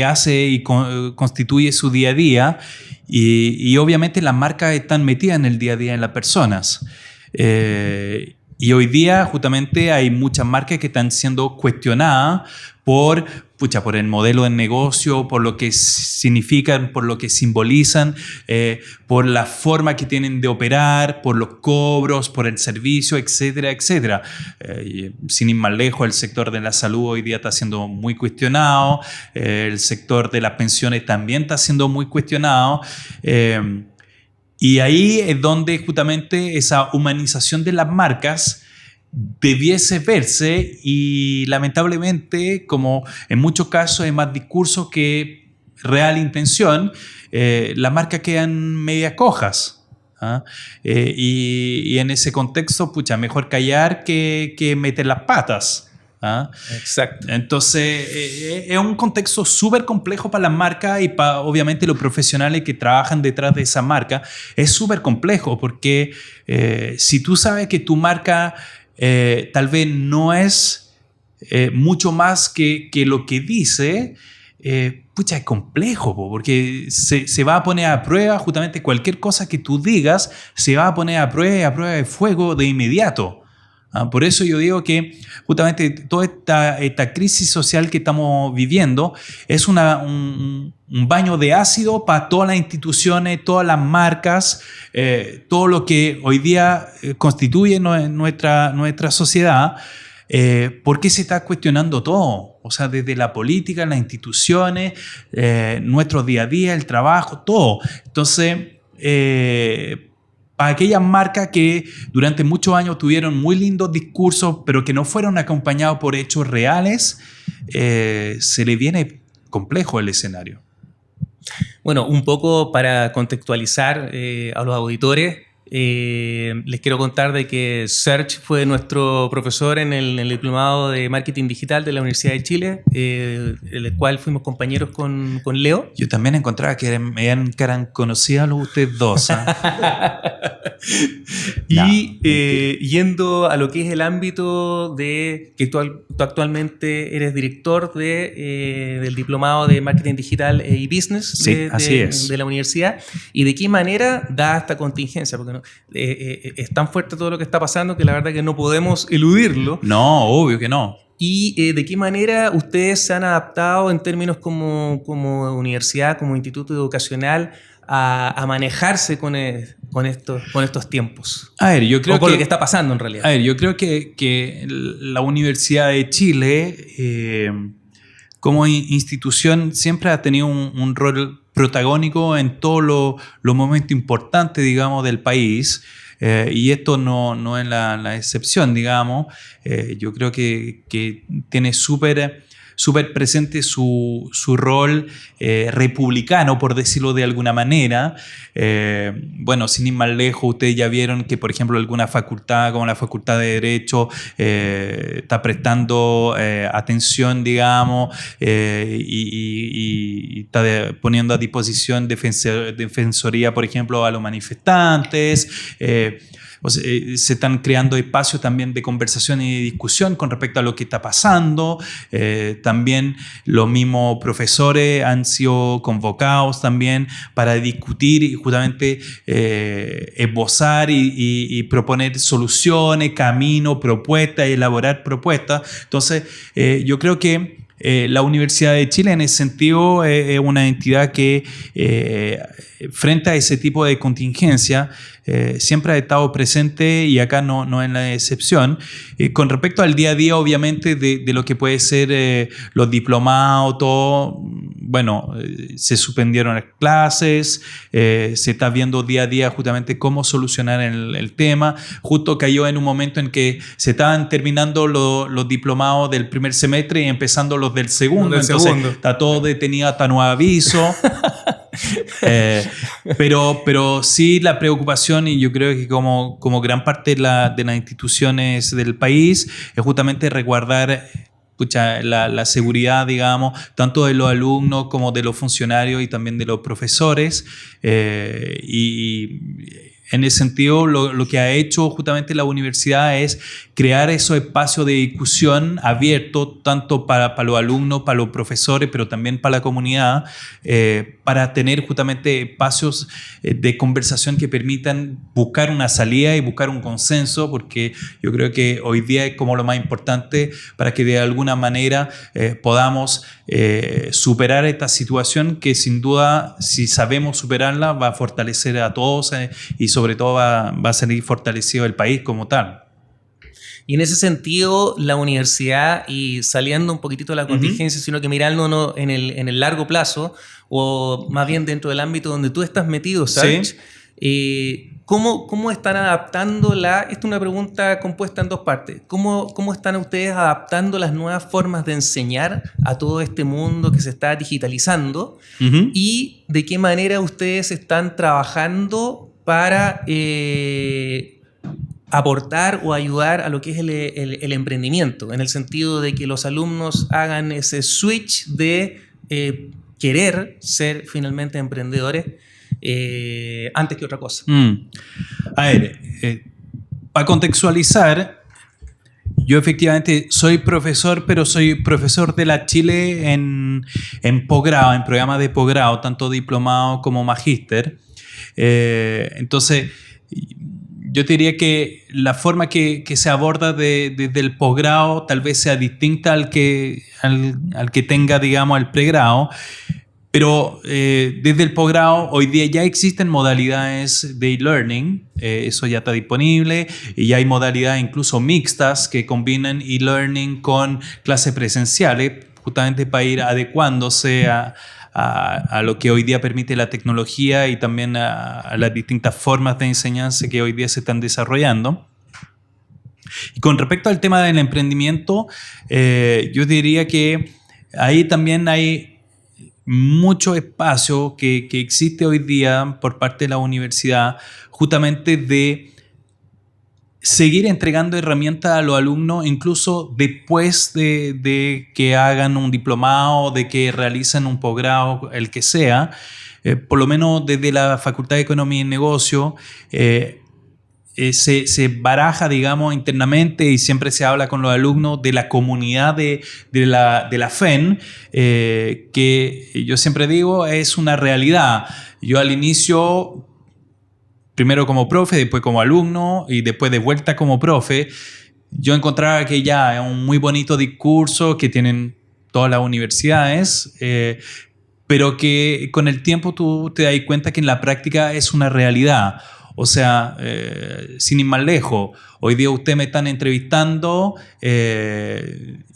hace y constituye su día a día, y obviamente las marcas están metidas en el día a día en las personas. Y hoy día justamente hay muchas marcas que están siendo cuestionadas por el modelo de negocio, por lo que significan, por lo que simbolizan, por la forma que tienen de operar, por los cobros, por el servicio, etcétera, etcétera. Sin ir más lejos, el sector de la salud hoy día está siendo muy cuestionado, el sector de las pensiones también está siendo muy cuestionado. Y ahí es donde justamente esa humanización de las marcas debiese verse, y lamentablemente, como en muchos casos hay más discurso que real intención, las marcas quedan media cojas. ¿Ah? Y en ese contexto, mejor callar que meter las patas. ¿Ah? Exacto. Entonces, es un contexto súper complejo para las marcas y para, obviamente, los profesionales que trabajan detrás de esa marca. Es súper complejo porque si tú sabes que tu marca tal vez no es mucho más que lo que dice, es complejo, porque se va a poner a prueba justamente cualquier cosa que tú digas, se va a poner a prueba de fuego de inmediato. Por eso yo digo que justamente toda esta crisis social que estamos viviendo es un baño de ácido para todas las instituciones, todas las marcas, todo lo que hoy día constituye nuestra sociedad, porque se está cuestionando todo. O sea, desde la política, las instituciones, nuestro día a día, el trabajo, todo. Entonces, para aquellas marcas que durante muchos años tuvieron muy lindos discursos, pero que no fueron acompañados por hechos reales, se le viene complejo el escenario. Bueno, un poco para contextualizar a los auditores, les quiero contar de que Serge fue nuestro profesor en el diplomado de Marketing Digital de la Universidad de Chile, el cual fuimos compañeros con Leo. Yo también encontraba que eran conocidos ustedes dos. Y yendo a lo que es el ámbito de que tú actualmente eres director del diplomado de Marketing Digital y Business de la universidad, y de qué manera da esta contingencia, porque es tan fuerte todo lo que está pasando que la verdad que no podemos eludirlo. No, obvio que no. ¿Y de qué manera ustedes se han adaptado en términos como universidad, como instituto educacional, a manejarse con estos tiempos? A ver, yo creo o con lo que está pasando en realidad. A ver, yo creo que la Universidad de Chile, como institución, siempre ha tenido un rol protagónico en todos los momentos importantes, digamos, del país. Y esto no es la excepción, digamos. Yo creo que tiene súper presente su rol republicano, por decirlo de alguna manera. Bueno, sin ir más lejos, ustedes ya vieron que, por ejemplo, alguna facultad, como la Facultad de Derecho, está prestando atención, digamos, y está poniendo a disposición defensoría, por ejemplo, a los manifestantes. Se están creando espacios también de conversación y de discusión con respecto a lo que está pasando. También los mismos profesores han sido convocados también para discutir y justamente esbozar y proponer soluciones, caminos, propuestas, elaborar propuestas. Entonces, yo creo que la Universidad de Chile en ese sentido es una entidad que frente a ese tipo de contingencia siempre ha estado presente, y acá no es la excepción. Con respecto al día a día, obviamente, de lo que puede ser los diplomados, todo, bueno, se suspendieron las clases, se está viendo día a día justamente cómo solucionar el tema. Justo cayó en un momento en que se estaban terminando los diplomados del primer semestre y empezando los del segundo. Entonces está todo detenido hasta nuevo aviso. Pero sí, la preocupación, y yo creo que como gran parte de las instituciones del país, es justamente resguardar la seguridad, digamos, tanto de los alumnos como de los funcionarios y también de los profesores. Y En ese sentido, lo que ha hecho justamente la universidad es crear esos espacios de discusión abiertos, tanto para los alumnos, para los profesores, pero también para la comunidad, para tener justamente espacios de conversación que permitan buscar una salida y buscar un consenso, porque yo creo que hoy día es como lo más importante para que de alguna manera podamos superar esta situación que sin duda, si sabemos superarla, va a fortalecer a todos y sobre todo va a salir fortalecido el país como tal. Y en ese sentido, la universidad, y saliendo un poquitito de la contingencia, sino que mirándonos en el largo plazo, o más bien dentro del ámbito donde tú estás metido, Sarch, ¿cómo están adaptando esta es una pregunta compuesta en dos partes, ¿cómo están ustedes adaptando las nuevas formas de enseñar a todo este mundo que se está digitalizando? Y de qué manera ustedes están trabajando para aportar o ayudar a lo que es el emprendimiento, en el sentido de que los alumnos hagan ese switch de querer ser finalmente emprendedores antes que otra cosa. A ver, para contextualizar, yo efectivamente soy profesor, pero soy profesor de la Chile en posgrado, en programas de posgrado, tanto diplomado como magíster. Entonces, yo te diría que la forma que se aborda desde el posgrado tal vez sea distinta al que tenga, digamos, el pregrado, pero desde el posgrado hoy día ya existen modalidades de e-learning, eso ya está disponible, y ya hay modalidades incluso mixtas que combinan e-learning con clases presenciales, justamente para ir adecuándose a lo que hoy día permite la tecnología y también a las distintas formas de enseñanza que hoy día se están desarrollando. Y con respecto al tema del emprendimiento, yo diría que ahí también hay mucho espacio que existe hoy día por parte de la universidad, justamente de seguir entregando herramientas a los alumnos incluso después de que hagan un diplomado, de que realicen un posgrado, el que sea. Por lo menos desde la Facultad de Economía y Negocio se baraja, digamos, internamente, y siempre se habla con los alumnos de la comunidad de la FEN, que yo siempre digo es una realidad. Yo al inicio, primero como profe, después como alumno y después de vuelta como profe, yo encontraba que ya es un muy bonito discurso que tienen todas las universidades, pero que con el tiempo tú te das cuenta que en la práctica es una realidad. O sea, sin ir más lejos, hoy día ustedes me están entrevistando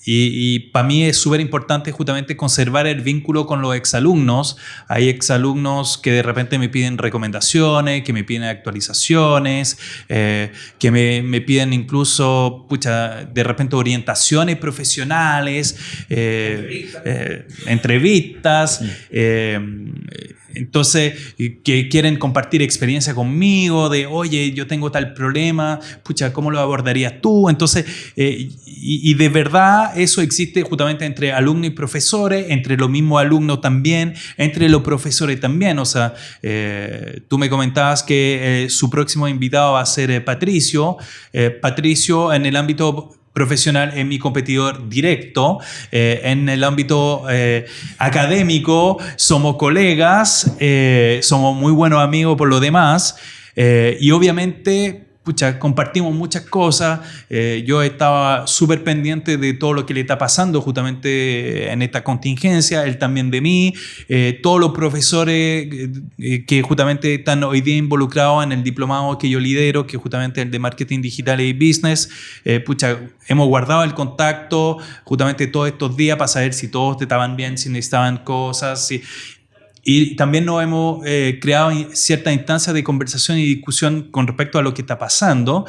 y para mí es súper importante justamente conservar el vínculo con los exalumnos. Hay exalumnos que de repente me piden recomendaciones, que me piden actualizaciones, que me piden incluso, de repente orientaciones profesionales, entrevistas. Entonces, que quieren compartir experiencia conmigo de, oye, yo tengo tal problema, ¿cómo lo abordarías tú? Entonces, y de verdad eso existe justamente entre alumnos y profesores, entre los mismos alumnos también, entre los profesores también. O sea, tú me comentabas que su próximo invitado va a ser Patricio. Patricio en el ámbito profesional es mi competidor directo. En el ámbito académico somos colegas, somos muy buenos amigos por lo demás, y obviamente compartimos muchas cosas. Yo estaba súper pendiente de todo lo que le está pasando justamente en esta contingencia, él también de mí, todos los profesores que justamente están hoy día involucrados en el diplomado que yo lidero, que justamente es el de Marketing Digital y Business. Hemos guardado el contacto justamente todos estos días para saber si todos estaban bien, si necesitaban cosas, y también nos hemos creado ciertas instancias de conversación y discusión con respecto a lo que está pasando,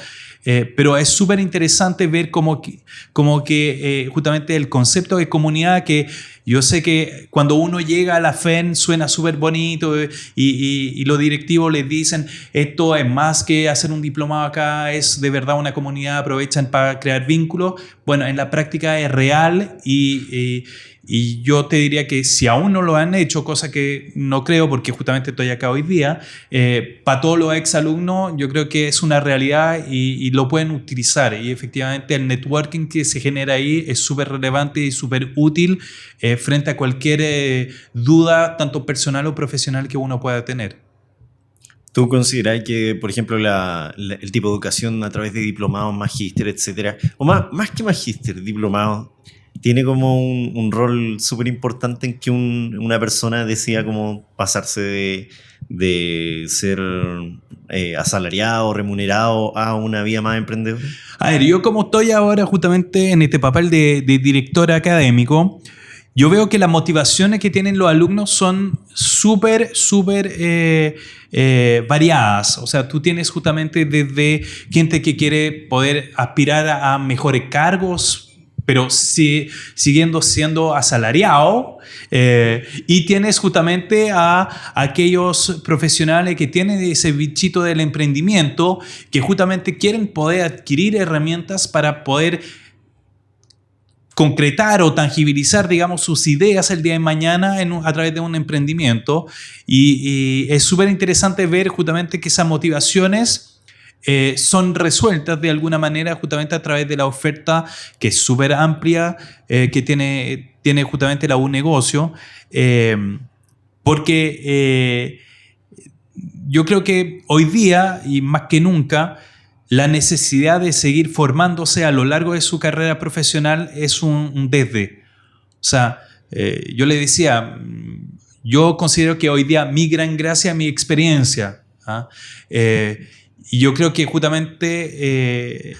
pero es súper interesante ver como que justamente el concepto de comunidad que Yo sé que cuando uno llega a la FEN suena súper bonito y los directivos les dicen esto es más que hacer un diplomado acá, es de verdad una comunidad, aprovechan para crear vínculos. Bueno, en la práctica es real y yo te diría que si aún no lo han hecho, cosa que no creo porque justamente estoy acá hoy día, para todos los exalumnos yo creo que es una realidad y lo pueden utilizar. Y efectivamente el networking que se genera ahí es súper relevante y súper útil frente a cualquier duda, tanto personal o profesional que uno pueda tener. ¿Tú consideras que, por ejemplo, el tipo de educación a través de diplomados, magíster, etcétera, o más que magíster, diplomado, tiene como un rol súper importante en que una persona decida como pasarse de ser asalariado, remunerado a una vida más emprendedora? A ver, yo como estoy ahora justamente en este papel de director académico, yo veo que las motivaciones que tienen los alumnos son súper variadas. O sea, tú tienes justamente desde gente que quiere poder aspirar a mejores cargos, pero siguiendo siendo asalariado, y tienes justamente a aquellos profesionales que tienen ese bichito del emprendimiento, que justamente quieren poder adquirir herramientas para poder concretar o tangibilizar, digamos, sus ideas el día de mañana a través de un emprendimiento. Y es súper interesante ver justamente que esas motivaciones son resueltas de alguna manera justamente a través de la oferta que es súper amplia que tiene justamente la UNegocio, porque yo creo que hoy día y más que nunca la necesidad de seguir formándose a lo largo de su carrera profesional es un desde. O sea, yo le decía, yo considero que hoy día mi gran gracia es mi experiencia, ¿ah? Y yo creo que justamente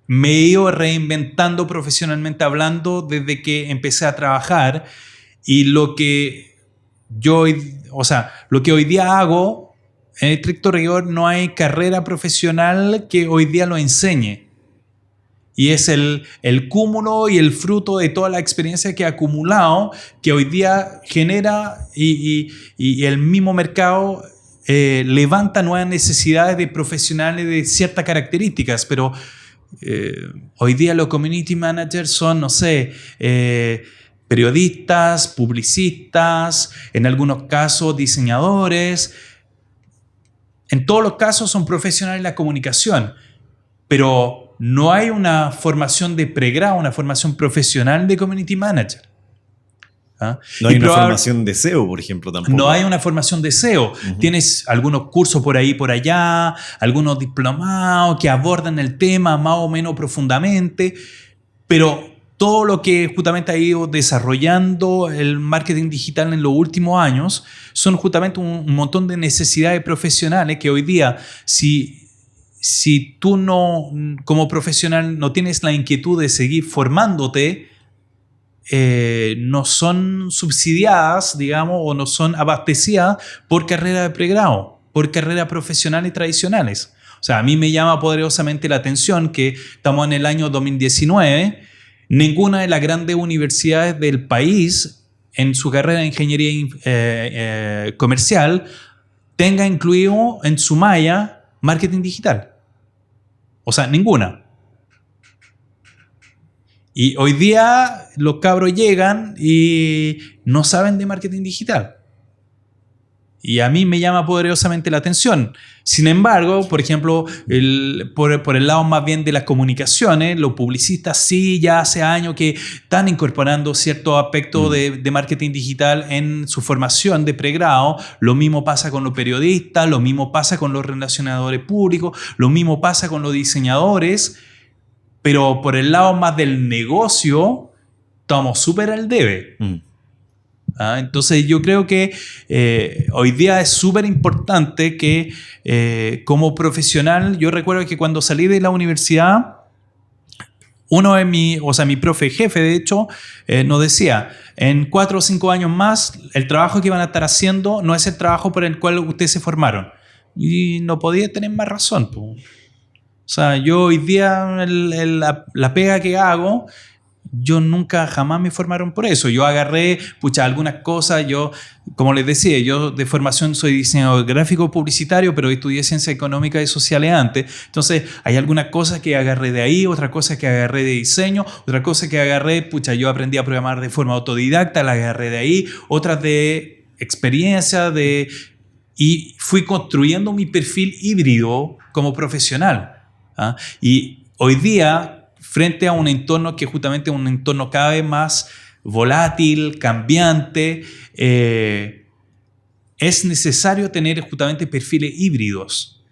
me he ido reinventando profesionalmente hablando desde que empecé a trabajar, y lo que hoy día hago, en estricto rigor, no hay carrera profesional que hoy día lo enseñe. Y es el cúmulo y el fruto de toda la experiencia que he acumulado, que hoy día genera y el mismo mercado levanta nuevas necesidades de profesionales de ciertas características. Pero hoy día los community managers son, no sé, periodistas, publicistas, en algunos casos diseñadores. En todos los casos son profesionales de la comunicación, pero no hay una formación de pregrado, una formación profesional de community manager. ¿Ah? No hay una formación de SEO, por ejemplo, tampoco. No hay una formación de SEO. Uh-huh. Tienes algunos cursos por ahí, por allá, algunos diplomados que abordan el tema más o menos profundamente, pero todo lo que justamente ha ido desarrollando el marketing digital en los últimos años son justamente un montón de necesidades profesionales que hoy día, si tú no, como profesional, no tienes la inquietud de seguir formándote, no son subsidiadas, digamos, o no son abastecidas por carrera de pregrado, por carreras profesionales tradicionales. O sea, a mí me llama poderosamente la atención que estamos en el año 2019, ninguna de las grandes universidades del país en su carrera de ingeniería comercial tenga incluido en su malla marketing digital. O sea, ninguna. Y hoy día los cabros llegan y no saben de marketing digital. Y a mí me llama poderosamente la atención. Sin embargo, por ejemplo, por el lado más bien de las comunicaciones, los publicistas sí ya hace años que están incorporando ciertos aspectos de marketing digital en su formación de pregrado. Lo mismo pasa con los periodistas, lo mismo pasa con los relacionadores públicos, lo mismo pasa con los diseñadores. Pero por el lado más del negocio, estamos súper al debe. Entonces yo creo que hoy día es súper importante que como profesional, yo recuerdo que cuando salí de la universidad, uno de mi profe jefe, de hecho, nos decía, en 4 o 5 años más, el trabajo que van a estar haciendo no es el trabajo por el cual ustedes se formaron. Y no podía tener más razón. O sea, yo hoy día la pega que hago, yo nunca jamás me formaron por eso. Yo agarré, algunas cosas, yo, como les decía, yo de formación soy diseñador gráfico publicitario, pero estudié ciencias económicas y sociales antes. Entonces, hay algunas cosas que agarré de ahí, otras cosas que agarré de diseño, otra cosa que agarré, yo aprendí a programar de forma autodidacta, la agarré de ahí, otras de experiencia, y fui construyendo mi perfil híbrido como profesional. ¿Ah? Y hoy día, frente a un entorno que justamente es un entorno cada vez más volátil, cambiante, es necesario tener justamente perfiles híbridos.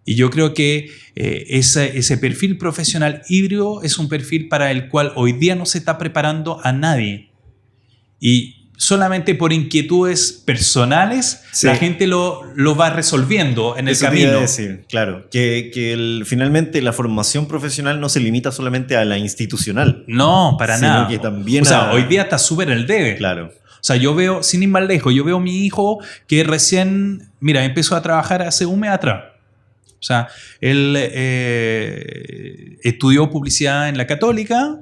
Y yo creo que ese perfil profesional híbrido es un perfil para el cual hoy día no se está preparando a nadie. Y solamente por inquietudes personales, sí, la gente lo va resolviendo en el camino. Te iba a decir, claro, que finalmente la formación profesional no se limita solamente a la institucional. No, para nada. Que también hoy día está súper el debe. Claro. O sea, yo veo, sin ir más lejos, yo veo a mi hijo que recién, empezó a trabajar hace un mes atrás. O sea, él estudió publicidad en la Católica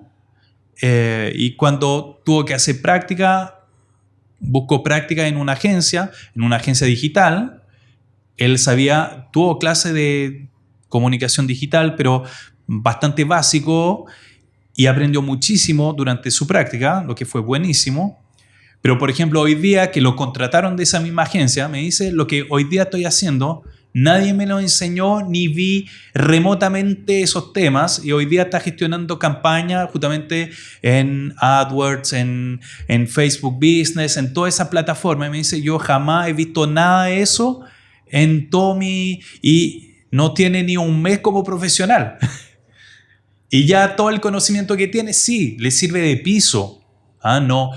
y cuando tuvo que hacer práctica, buscó práctica en una agencia digital. Él tuvo clase de comunicación digital, pero bastante básico, y aprendió muchísimo durante su práctica, lo que fue buenísimo. Pero, por ejemplo, hoy día que lo contrataron de esa misma agencia, me dice, lo que hoy día estoy haciendo, nadie me lo enseñó ni vi remotamente esos temas, y hoy día está gestionando campañas justamente en AdWords, en Facebook Business, en toda esa plataforma. Y me dice, yo jamás he visto nada de eso en todo y no tiene ni un mes como profesional. Y ya todo el conocimiento que tiene, sí, le sirve de piso. No,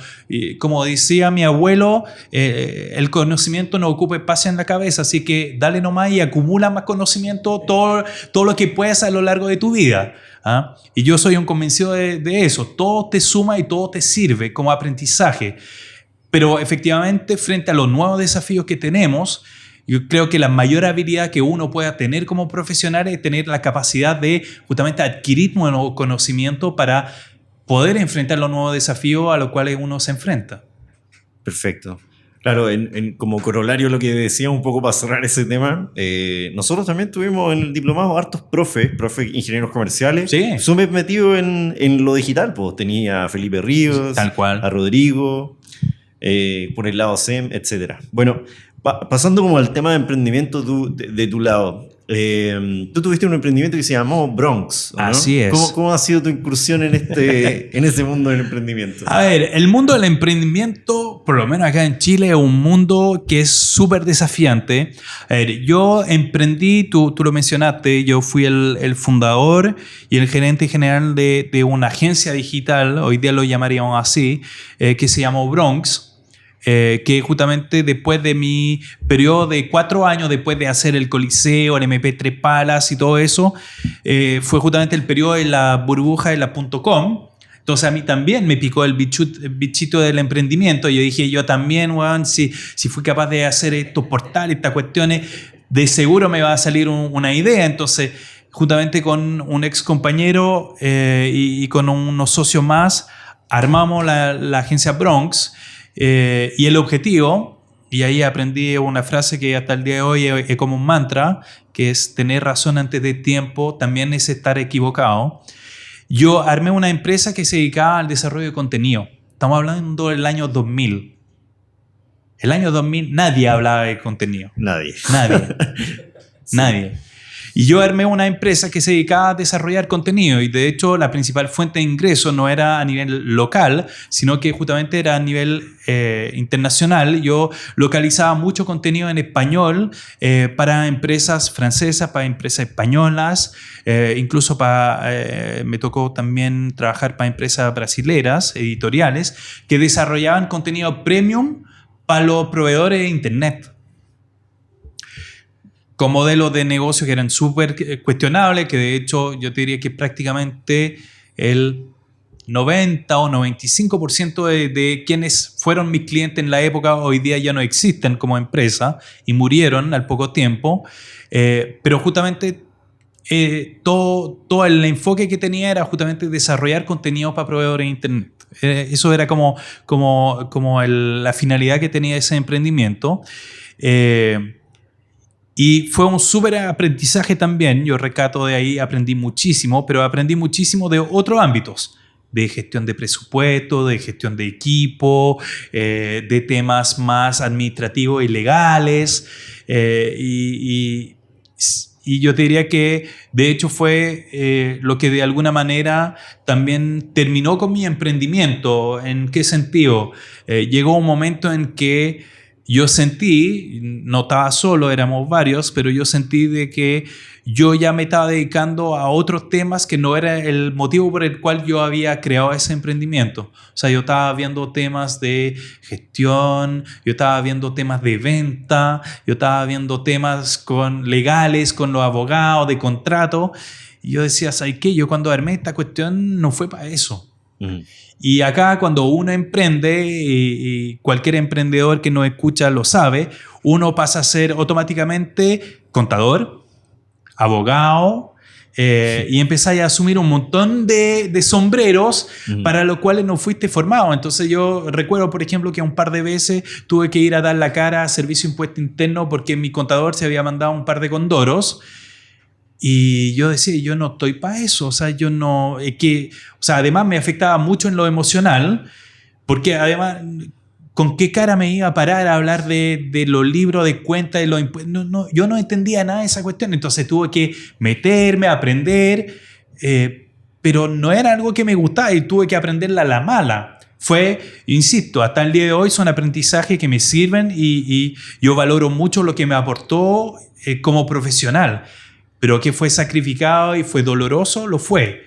como decía mi abuelo, el conocimiento no ocupa espacio en la cabeza, así que dale nomás y acumula más conocimiento, todo lo que puedas a lo largo de tu vida. Y yo soy un convencido de eso. Todo te suma y todo te sirve como aprendizaje. Pero efectivamente, frente a los nuevos desafíos que tenemos, yo creo que la mayor habilidad que uno pueda tener como profesional es tener la capacidad de justamente adquirir nuevo conocimiento para poder enfrentar los nuevos desafíos a los cuales uno se enfrenta. Perfecto. Claro, como corolario lo que decía un poco para cerrar ese tema, nosotros también tuvimos en el diplomado hartos profes ingenieros comerciales, sí, súper metidos en lo digital. Pues tenía a Felipe Ríos, tal cual, a Rodrigo, por el lado SEM, etc. Bueno, pasando como al tema de emprendimiento de tu lado. Tú tuviste un emprendimiento que se llamó Bronx, ¿no? Así es. ¿Cómo ha sido tu incursión en ese mundo del emprendimiento? A ver, el mundo del emprendimiento, por lo menos acá en Chile, es un mundo que es súper desafiante. A ver, yo emprendí, tú lo mencionaste, yo fui el fundador y el gerente general de una agencia digital, hoy día lo llamaríamos así, que se llamó Bronx. Que justamente después de mi periodo de 4 años, después de hacer el Coliseo, el MP3 Palace y todo eso, fue justamente el periodo de la burbuja de la .com. Entonces a mí también me picó el bichito del emprendimiento. Yo dije, yo también, weón, si fui capaz de hacer estos portales, estas cuestiones, de seguro me va a salir una idea. Entonces, juntamente con un ex compañero y con unos socios más, armamos la agencia Bronx. Y el objetivo, y ahí aprendí una frase que hasta el día de hoy es como un mantra, que es tener razón antes de tiempo, también es estar equivocado. Yo armé una empresa que se dedicaba al desarrollo de contenido. Estamos hablando del año 2000. El año 2000 nadie hablaba de contenido. Nadie. Sí. Nadie. Y yo armé una empresa que se dedicaba a desarrollar contenido, y de hecho la principal fuente de ingreso no era a nivel local, sino que justamente era a nivel internacional. Yo localizaba mucho contenido en español para empresas francesas, para empresas españolas, incluso me tocó también trabajar para empresas brasileras, editoriales, que desarrollaban contenido premium para los proveedores de internet, con modelos de negocio que eran súper cuestionables, que de hecho yo te diría que prácticamente el 90 o 95% de quienes fueron mis clientes en la época hoy día ya no existen como empresa y murieron al poco tiempo, pero justamente todo el enfoque que tenía era justamente desarrollar contenido para proveedores de Internet. Eso era como la finalidad que tenía ese emprendimiento. Y fue un súper aprendizaje también. Yo recato de ahí, aprendí muchísimo, pero aprendí muchísimo de otros ámbitos. De gestión de presupuesto, de gestión de equipo, de temas más administrativos y legales. Y yo te diría que de hecho fue lo que de alguna manera también terminó con mi emprendimiento. ¿En qué sentido? Llegó un momento en que yo sentí, no estaba solo, éramos varios, pero yo sentí de que yo ya me estaba dedicando a otros temas que no era el motivo por el cual yo había creado ese emprendimiento. O sea, yo estaba viendo temas de gestión, yo estaba viendo temas de venta, yo estaba viendo temas legales con los abogados, de contrato. Y yo decía, ¿sabes qué? Yo cuando armé esta cuestión no fue para eso. Y acá cuando uno emprende, y cualquier emprendedor que nos escucha lo sabe, uno pasa a ser automáticamente contador, abogado, y empezáis a asumir un montón de sombreros para los cuales no fuiste formado. Entonces yo recuerdo, por ejemplo, que un par de veces tuve que ir a dar la cara a Servicio de Impuesto Interno porque mi contador se había mandado un par de condoros. Y yo decía, yo no estoy para eso, o sea, yo no, además me afectaba mucho en lo emocional, porque además, ¿con qué cara me iba a parar a hablar de los libros de cuenta, de los impuestos? No, yo no entendía nada de esa cuestión, entonces tuve que meterme, aprender, pero no era algo que me gustaba y tuve que aprenderla a la mala. Fue, insisto, hasta el día de hoy son aprendizajes que me sirven y yo valoro mucho lo que me aportó como profesional. Pero que fue sacrificado y fue doloroso, lo fue.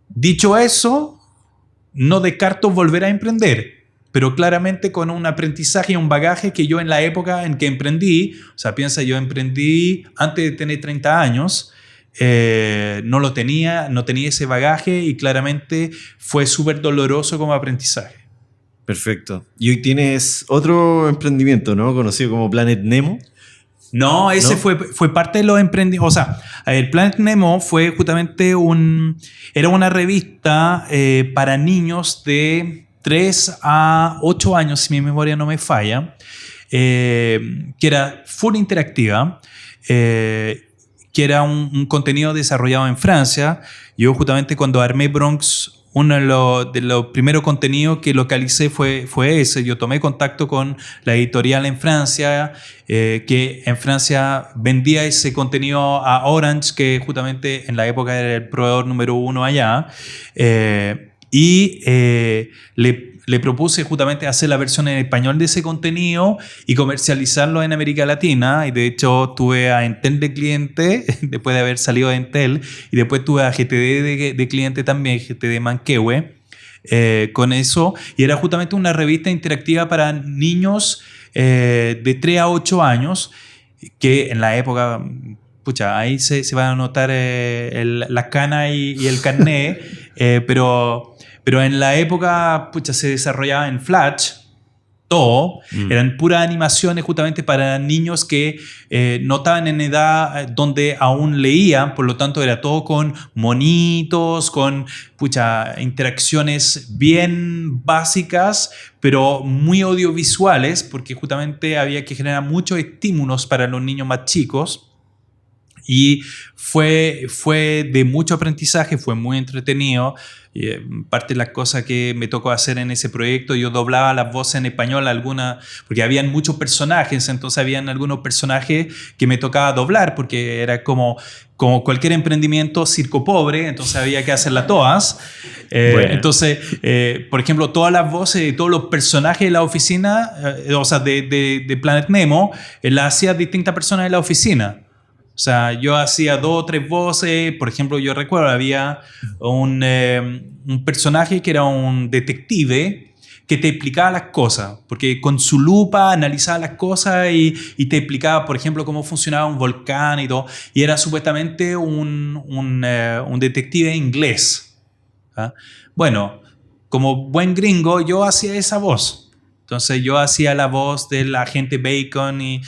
Dicho eso, no descarto volver a emprender, pero claramente con un aprendizaje y un bagaje que yo en la época en que emprendí, o sea, piensa, yo emprendí antes de tener 30 años, no lo tenía, no tenía ese bagaje y claramente fue súper doloroso como aprendizaje. Perfecto. Y hoy tienes otro emprendimiento, ¿no? Conocido como Planet Nemo. No, ese fue parte de los emprendimientos. O sea, el Planet Nemo fue justamente era una revista para niños de 3 a 8 años, si mi memoria no me falla, que era full interactiva, que era un contenido desarrollado en Francia. Yo justamente cuando armé Bronx, uno de los primeros contenidos que localicé fue ese. Yo tomé contacto con la editorial en Francia, que en Francia vendía ese contenido a Orange, que justamente en la época era el proveedor número 1 allá, y le propuse justamente hacer la versión en español de ese contenido y comercializarlo en América Latina. Y de hecho tuve a Entel de cliente después de haber salido de Entel, y después tuve a GTD de cliente también, GTD Manquehue, con eso. Y era justamente una revista interactiva para niños de 3 a 8 años, que en la época, pucha, ahí se van a notar las canas y el carné, pero en la época, pucha, se desarrollaba en Flash, todo. Eran puras animaciones justamente para niños que no estaban en edad donde aún leían, por lo tanto era todo con monitos, con, pucha, interacciones bien básicas, pero muy audiovisuales, porque justamente había que generar muchos estímulos para los niños más chicos. Y fue de mucho aprendizaje, fue muy entretenido. Parte de las cosas que me tocó hacer en ese proyecto, yo doblaba las voces en español, porque habían muchos personajes, entonces habían algunos personajes que me tocaba doblar, porque era como cualquier emprendimiento circo pobre, entonces había que hacerlas todas. Bueno. Entonces, por ejemplo, todas las voces de todos los personajes de la oficina, o sea, de Planet Nemo, las hacía distintas personas de la oficina. O sea, yo hacía 2 o 3 voces. Por ejemplo, yo recuerdo, había un personaje que era un detective que te explicaba las cosas, porque con su lupa analizaba las cosas y te explicaba, por ejemplo, cómo funcionaba un volcán y todo. Y era supuestamente un detective inglés. ¿Ah? Bueno, como buen gringo, yo hacía esa voz. Entonces yo hacía la voz del agente Bacon y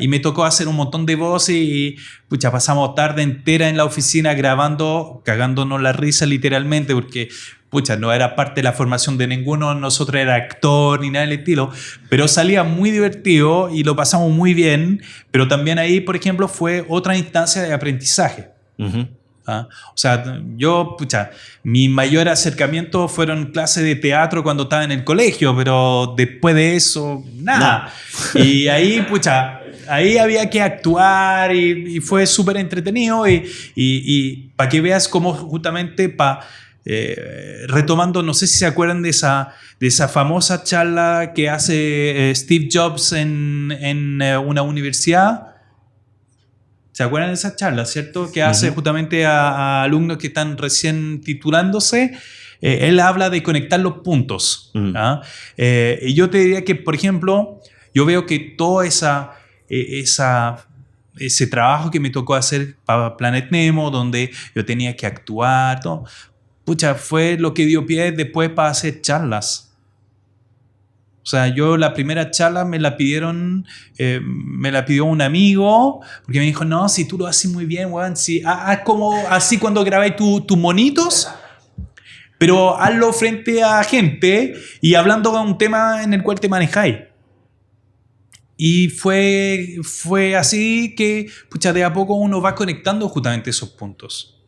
me tocó hacer un montón de voces y pucha, pasamos tarde entera en la oficina grabando, cagándonos la risa literalmente, porque pucha, no era parte de la formación de ninguno de nosotros, era actor ni nada del estilo, pero salía muy divertido y lo pasamos muy bien, pero también ahí, por ejemplo, fue otra instancia de aprendizaje. Uh-huh. ¿Ah? O sea, yo, pucha, mi mayor acercamiento fueron clases de teatro cuando estaba en el colegio, pero después de eso, nada. Y ahí, pucha, ahí había que actuar y fue súper entretenido y para que veas cómo justamente retomando, no sé si se acuerdan de esa famosa charla que hace Steve Jobs en una universidad. ¿Se acuerdan de esa charla, cierto? Que hace justamente a alumnos que están recién titulándose. Él habla de conectar los puntos. ¿Ah? Y yo te diría que, por ejemplo, yo veo que todo ese trabajo que me tocó hacer para Planet Nemo, donde yo tenía que actuar, todo, pucha, fue lo que dio pie después para hacer charlas. O sea, yo la primera charla me la pidió un amigo, porque me dijo, no, si tú lo haces muy bien, weón, si, haz como así cuando grabáis tus monitos, pero hazlo frente a gente y hablando de un tema en el cual te manejáis. Y fue así que, pucha, de a poco uno va conectando justamente esos puntos.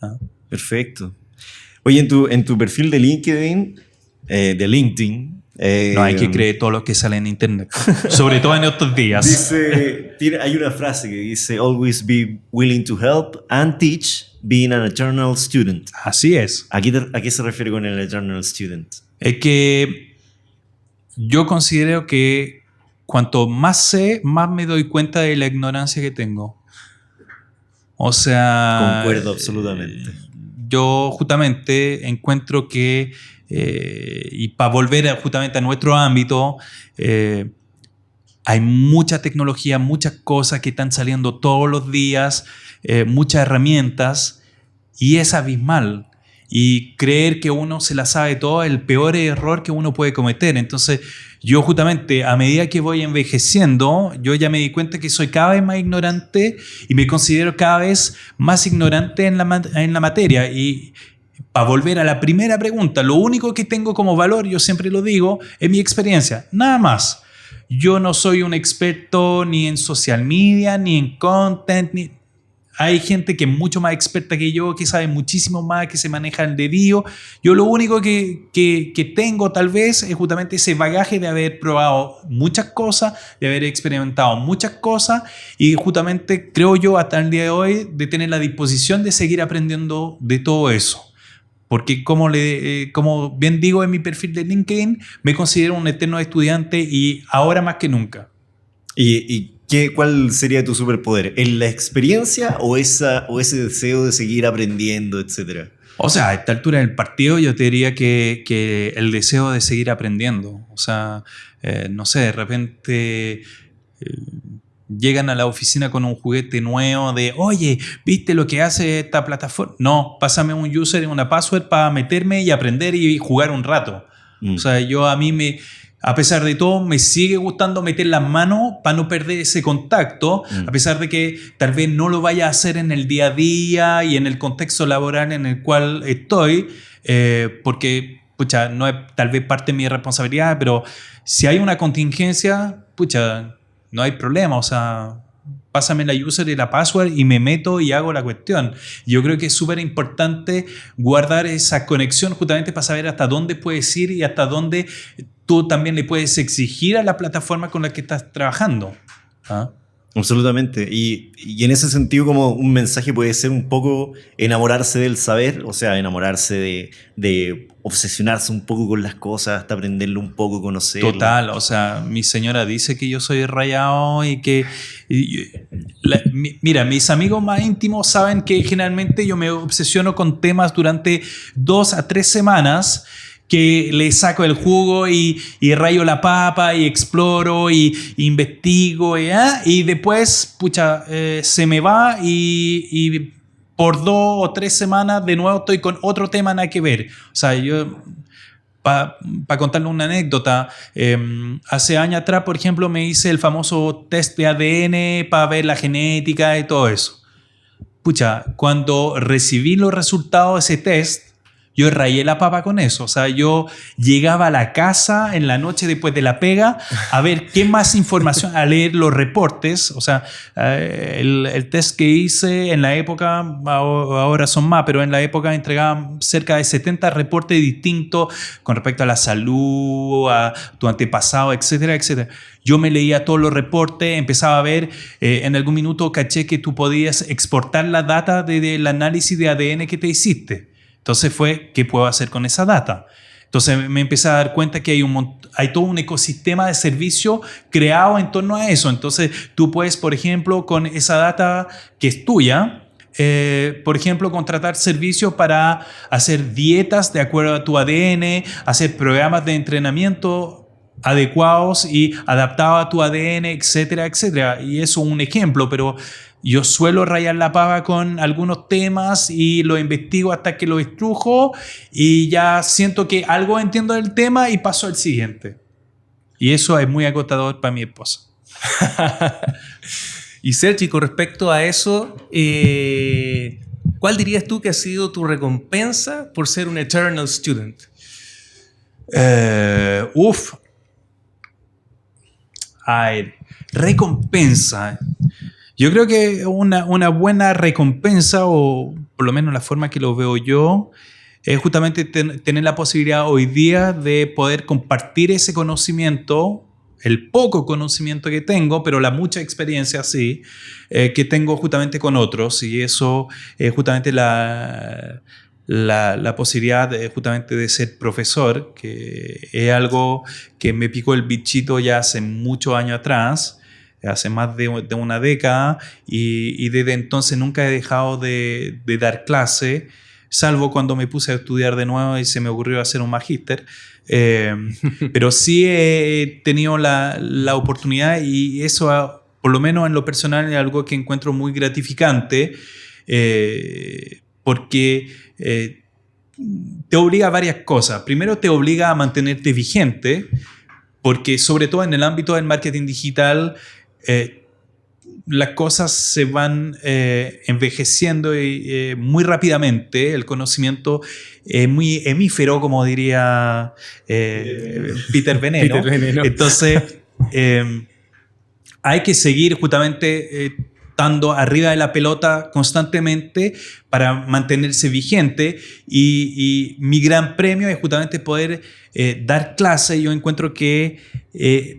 ¿Ah? Perfecto. Oye, en tu perfil de LinkedIn, no hay que creer todo lo que sale en internet, sobre todo en estos días. Hay una frase que dice, always be willing to help and teach, being an eternal student. Así es. ¿A qué se refiere con el eternal student? Es que yo considero que cuanto más sé, más me doy cuenta de la ignorancia que tengo. O sea... Concuerdo absolutamente. Yo justamente encuentro que y para volver justamente a nuestro ámbito, hay mucha tecnología, muchas cosas que están saliendo todos los días, muchas herramientas, y es abismal. Y creer que uno se la sabe todo es el peor error que uno puede cometer. Entonces, yo justamente a medida que voy envejeciendo, yo ya me di cuenta que soy cada vez más ignorante y me considero cada vez más ignorante en la materia. Y para volver a la primera pregunta, lo único que tengo como valor, yo siempre lo digo, es mi experiencia, nada más. Yo no soy un experto ni en social media, ni en content, hay gente que es mucho más experta que yo, que sabe muchísimo más, que se maneja el dedillo. Yo lo único que tengo tal vez es justamente ese bagaje de haber probado muchas cosas, de haber experimentado muchas cosas y justamente creo yo hasta el día de hoy de tener la disposición de seguir aprendiendo de todo eso. Porque como bien digo en mi perfil de LinkedIn, me considero un eterno estudiante y ahora más que nunca. ¿Cuál sería tu superpoder? ¿En la experiencia o ese deseo de seguir aprendiendo, etcétera? O sea, a esta altura del partido yo te diría que el deseo de seguir aprendiendo. O sea, no sé, de repente llegan a la oficina con un juguete nuevo de, oye, ¿viste lo que hace esta plataforma? No, pásame un user y una password para meterme y aprender y jugar un rato. O sea, a pesar de todo, me sigue gustando meter las manos para no perder ese contacto, a pesar de que tal vez no lo vaya a hacer en el día a día y en el contexto laboral en el cual estoy, porque, pucha, no es tal vez parte de mi responsabilidad, pero si hay una contingencia, pucha, no hay problema, o sea, pásame la user y la password y me meto y hago la cuestión. Yo creo que es súper importante guardar esa conexión justamente para saber hasta dónde puedes ir y hasta dónde tú también le puedes exigir a la plataforma con la que estás trabajando. ¿Ah? Absolutamente. Y en ese sentido, como un mensaje puede ser un poco enamorarse del saber, o sea, enamorarse de obsesionarse un poco con las cosas hasta aprenderlo un poco, conocerlo. Total, o sea, mi señora dice que yo soy rayado y que... mira, mis amigos más íntimos saben que generalmente yo me obsesiono con temas durante 2 a 3 semanas que le saco el jugo y rayo la papa y exploro y investigo y después, pucha, se me va y por 2 o 3 semanas de nuevo estoy con otro tema nada que ver. O sea, yo Para contarle una anécdota, hace años atrás, por ejemplo, me hice el famoso test de ADN para ver la genética y todo eso. Pucha, cuando recibí los resultados de ese test, yo rayé la papa con eso. O sea, yo llegaba a la casa en la noche después de la pega a ver qué más información, a leer los reportes. O sea, el test que hice en la época, ahora son más, pero en la época entregaban cerca de 70 reportes distintos con respecto a la salud, a tu antepasado, etcétera, etcétera. Yo me leía todos los reportes, empezaba a ver, en algún minuto caché que tú podías exportar la data del análisis de ADN que te hiciste. Entonces ¿qué puedo hacer con esa data? Entonces me empecé a dar cuenta que hay todo un ecosistema de servicio creado en torno a eso. Entonces tú puedes, por ejemplo, con esa data que es tuya, por ejemplo, contratar servicios para hacer dietas de acuerdo a tu ADN, hacer programas de entrenamiento adecuados y adaptados a tu ADN, etcétera, etcétera. Y eso es un ejemplo, pero yo suelo rayar la pava con algunos temas y lo investigo hasta que lo estrujo y ya siento que algo entiendo del tema y paso al siguiente. Y eso es muy agotador para mi esposa. Y Sergi, con respecto a eso, ¿cuál dirías tú que ha sido tu recompensa por ser un eternal student? Recompensa. Yo creo que una buena recompensa, o por lo menos la forma que lo veo yo, es justamente tener la posibilidad hoy día de poder compartir ese conocimiento, el poco conocimiento que tengo, pero la mucha experiencia sí, que tengo justamente con otros. Y eso es justamente la posibilidad justamente de ser profesor, que es algo que me picó el bichito ya hace muchos años atrás, hace más de una década, y desde entonces nunca he dejado de dar clase, salvo cuando me puse a estudiar de nuevo y se me ocurrió hacer un magíster. Pero sí he tenido la oportunidad, y eso, por lo menos en lo personal, es algo que encuentro muy gratificante, porque te obliga a varias cosas. Primero, te obliga a mantenerte vigente, porque sobre todo en el ámbito del marketing digital, las cosas se van envejeciendo muy rápidamente. El conocimiento es muy hemífero, como diría Peter Veneno. Entonces, hay que seguir justamente estando arriba de la pelota constantemente para mantenerse vigente, y mi gran premio es justamente poder dar clase. Yo encuentro que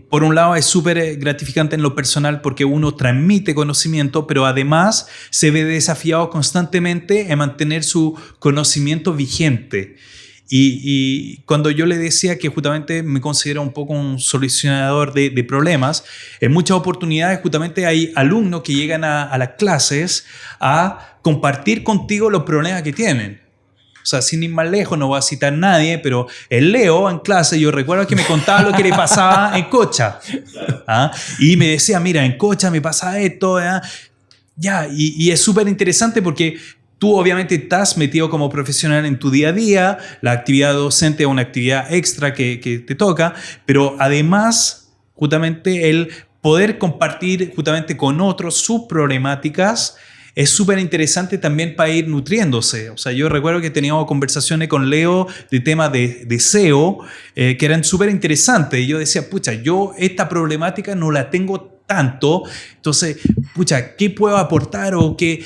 por un lado es súper gratificante en lo personal porque uno transmite conocimiento, pero además se ve desafiado constantemente en mantener su conocimiento vigente. Y cuando yo le decía que justamente me considero un poco un solucionador de problemas, en muchas oportunidades justamente hay alumnos que llegan a las clases a compartir contigo los problemas que tienen. O sea, sin ir más lejos, no voy a citar a nadie, pero el Leo en clase, yo recuerdo que me contaba lo que le pasaba en Cocha. ¿Ah? Y me decía, mira, en Cocha me pasa esto. Ya, y es súper interesante porque tú obviamente estás metido como profesional en tu día a día, la actividad docente es una actividad extra que te toca, pero además justamente el poder compartir justamente con otros sus problemáticas es súper interesante también para ir nutriéndose. O sea, yo recuerdo que teníamos conversaciones con Leo de temas de SEO que eran súper interesantes, y yo decía, pucha, yo esta problemática no la tengo tanto, entonces, pucha, ¿qué puedo aportar o qué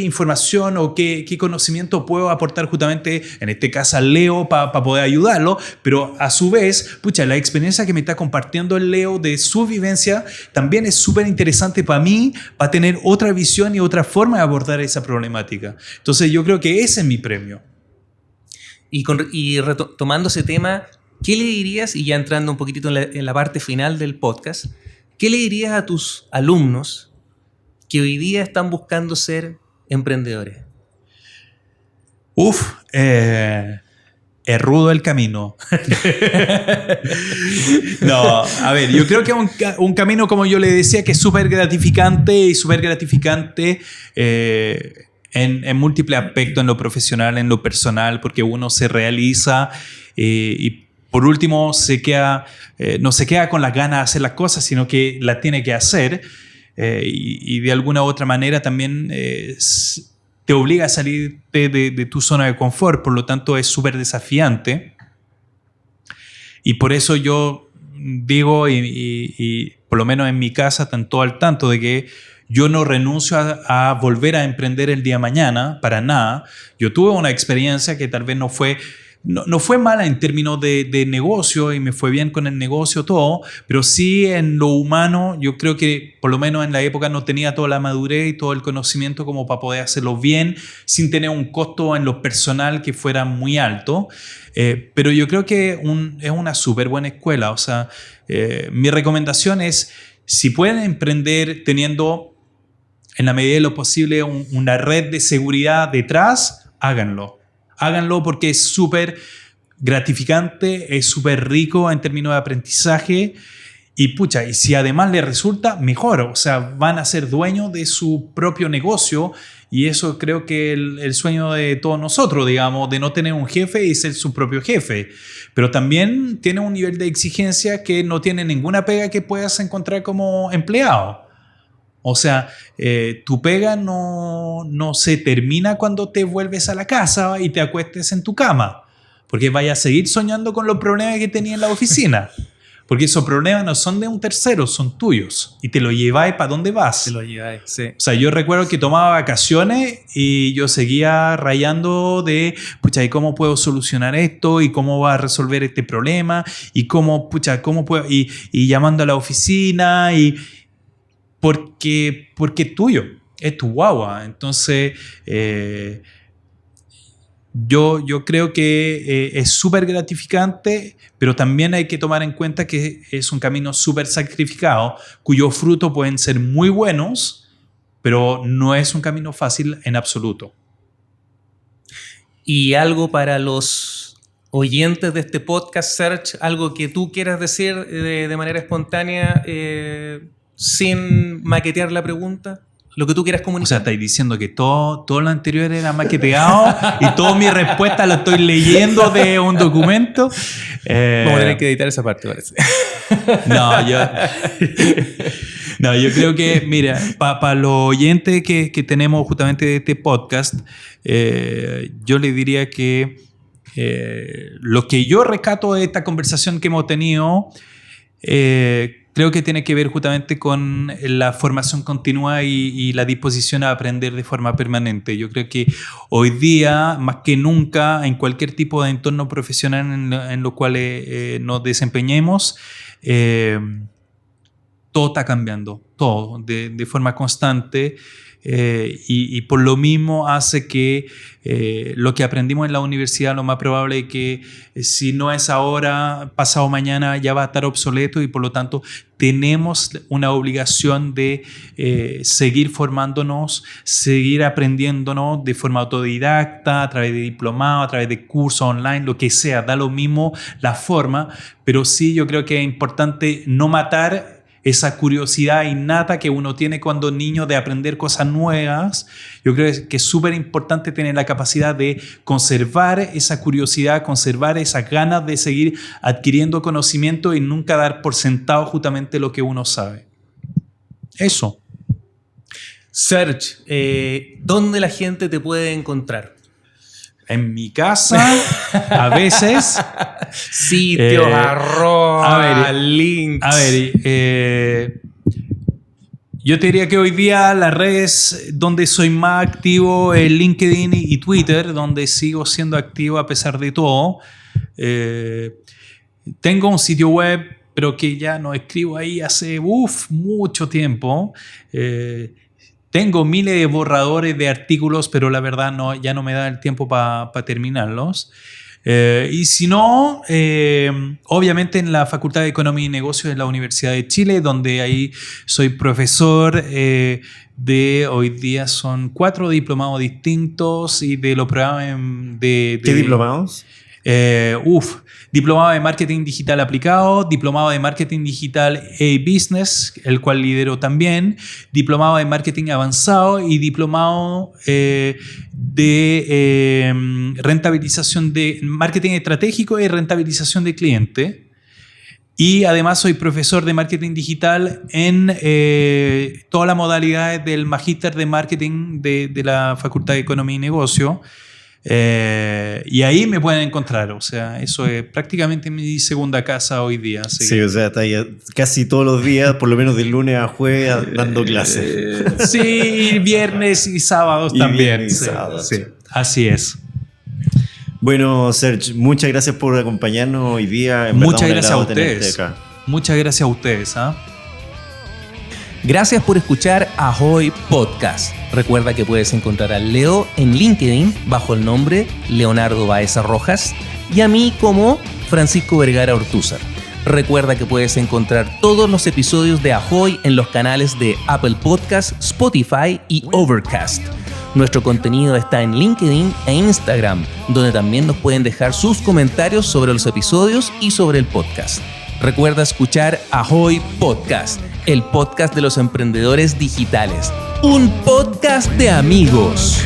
información o qué conocimiento puedo aportar justamente, en este caso al Leo, para poder ayudarlo? Pero a su vez, pucha, la experiencia que me está compartiendo el Leo de su vivencia también es súper interesante para mí, para tener otra visión y otra forma de abordar esa problemática. Entonces yo creo que ese es mi premio. Y retomando ese tema, ¿qué le dirías, y ya entrando un poquitito en la parte final del podcast, qué le dirías a tus alumnos que hoy día están buscando ser emprendedores? Es rudo el camino. No, a ver, yo creo que un camino, como yo le decía, que es súper gratificante, y súper gratificante en múltiples aspectos, en lo profesional, en lo personal, porque uno se realiza y por último no se queda con las ganas de hacer las cosas, sino que las tiene que hacer y de alguna u otra manera también te obliga a salir de tu zona de confort, por lo tanto es súper desafiante. Y por eso yo digo, y por lo menos en mi casa están todo al tanto de que yo no renuncio a volver a emprender el día de mañana, para nada. Yo tuve una experiencia que tal vez no fue mala en términos de negocio y me fue bien con el negocio todo, pero sí en lo humano yo creo que por lo menos en la época no tenía toda la madurez y todo el conocimiento como para poder hacerlo bien sin tener un costo en lo personal que fuera muy alto. Pero yo creo que es una súper buena escuela. O sea, mi recomendación es, si pueden emprender teniendo en la medida de lo posible una red de seguridad detrás, háganlo. Háganlo porque es súper gratificante, es súper rico en términos de aprendizaje y pucha, y si además les resulta, mejor. O sea, van a ser dueños de su propio negocio y eso creo que el sueño de todos nosotros, digamos, de no tener un jefe y ser su propio jefe. Pero también tiene un nivel de exigencia que no tiene ninguna pega que puedas encontrar como empleado. O sea, tu pega no se termina cuando te vuelves a la casa y te acuestes en tu cama, porque vayas a seguir soñando con los problemas que tenías en la oficina, porque esos problemas no son de un tercero, son tuyos, y te lo lleváis para donde vas. Te lo lleváis, sí. O sea, yo recuerdo que tomaba vacaciones y yo seguía rayando de, pucha, ¿y cómo puedo solucionar esto? ¿Y cómo va a resolver este problema? ¿Y cómo puedo? Y llamando a la oficina porque es tuyo, es tu guagua. Entonces, yo creo que es súper gratificante, pero también hay que tomar en cuenta que es un camino súper sacrificado, cuyos frutos pueden ser muy buenos, pero no es un camino fácil en absoluto. Y algo para los oyentes de este podcast, Serge, algo que tú quieras decir de manera espontánea, sin maquetear la pregunta, lo que tú quieras comunicar. O sea, estáis diciendo que todo lo anterior era maqueteado y toda mi respuesta la estoy leyendo de un documento. Vamos a tener que editar esa parte, parece. Yo creo que, mira, para los oyentes que tenemos justamente de este podcast, yo le diría que lo que yo rescato de esta conversación que hemos tenido, creo que tiene que ver justamente con la formación continua y la disposición a aprender de forma permanente. Yo creo que hoy día, más que nunca, en cualquier tipo de entorno profesional en lo cual nos desempeñemos, todo está cambiando, todo, de forma constante. Y por lo mismo hace que lo que aprendimos en la universidad, lo más probable es que si no es ahora, pasado mañana ya va a estar obsoleto, y por lo tanto tenemos una obligación de seguir formándonos, seguir aprendiéndonos de forma autodidacta, a través de diplomados, a través de cursos online, lo que sea, da lo mismo la forma, pero sí yo creo que es importante no matar esa curiosidad innata que uno tiene cuando niño de aprender cosas nuevas. Yo creo que es súper importante tener la capacidad de conservar esa curiosidad, conservar esas ganas de seguir adquiriendo conocimiento y nunca dar por sentado justamente lo que uno sabe. Eso. Serge, ¿dónde la gente te puede encontrar? En mi casa, a veces. Sitios, arroba, links. A ver, yo te diría que hoy día las redes donde soy más activo es LinkedIn y Twitter, donde sigo siendo activo a pesar de todo. Tengo un sitio web, pero que ya no escribo ahí hace mucho tiempo. Tengo miles de borradores de artículos, pero la verdad ya no me da el tiempo para terminarlos. Y si no, obviamente en la Facultad de Economía y Negocios de la Universidad de Chile, donde ahí soy profesor de, hoy día son 4 diplomados distintos y de los programas de... ¿Qué diplomados? Diplomado de Marketing Digital Aplicado, Diplomado de Marketing Digital e-Business, el cual lidero también, Diplomado de Marketing Avanzado y Diplomado de rentabilización de Marketing Estratégico y rentabilización de cliente. Y además soy profesor de Marketing Digital en todas las modalidades del Magíster de Marketing de la Facultad de Economía y Negocio. Y ahí me pueden encontrar, o sea, eso es prácticamente mi segunda casa hoy día. Sí, o sea, está ya casi todos los días, por lo menos de lunes a jueves, dando clases. Sí, viernes y sábados y también. Viernes y sábados. Sí, así es. Bueno, Serge, muchas gracias por acompañarnos hoy día. Muchas gracias a ustedes. Muchas gracias a ustedes. Gracias por escuchar Ahoy Podcast. Recuerda que puedes encontrar a Leo en LinkedIn bajo el nombre Leonardo Baeza Rojas y a mí como Francisco Vergara Ortúzar. Recuerda que puedes encontrar todos los episodios de Ahoy en los canales de Apple Podcasts, Spotify y Overcast. Nuestro contenido está en LinkedIn e Instagram, donde también nos pueden dejar sus comentarios sobre los episodios y sobre el podcast. Recuerda escuchar Ahoy Podcast, el podcast de los emprendedores digitales. Un podcast de amigos.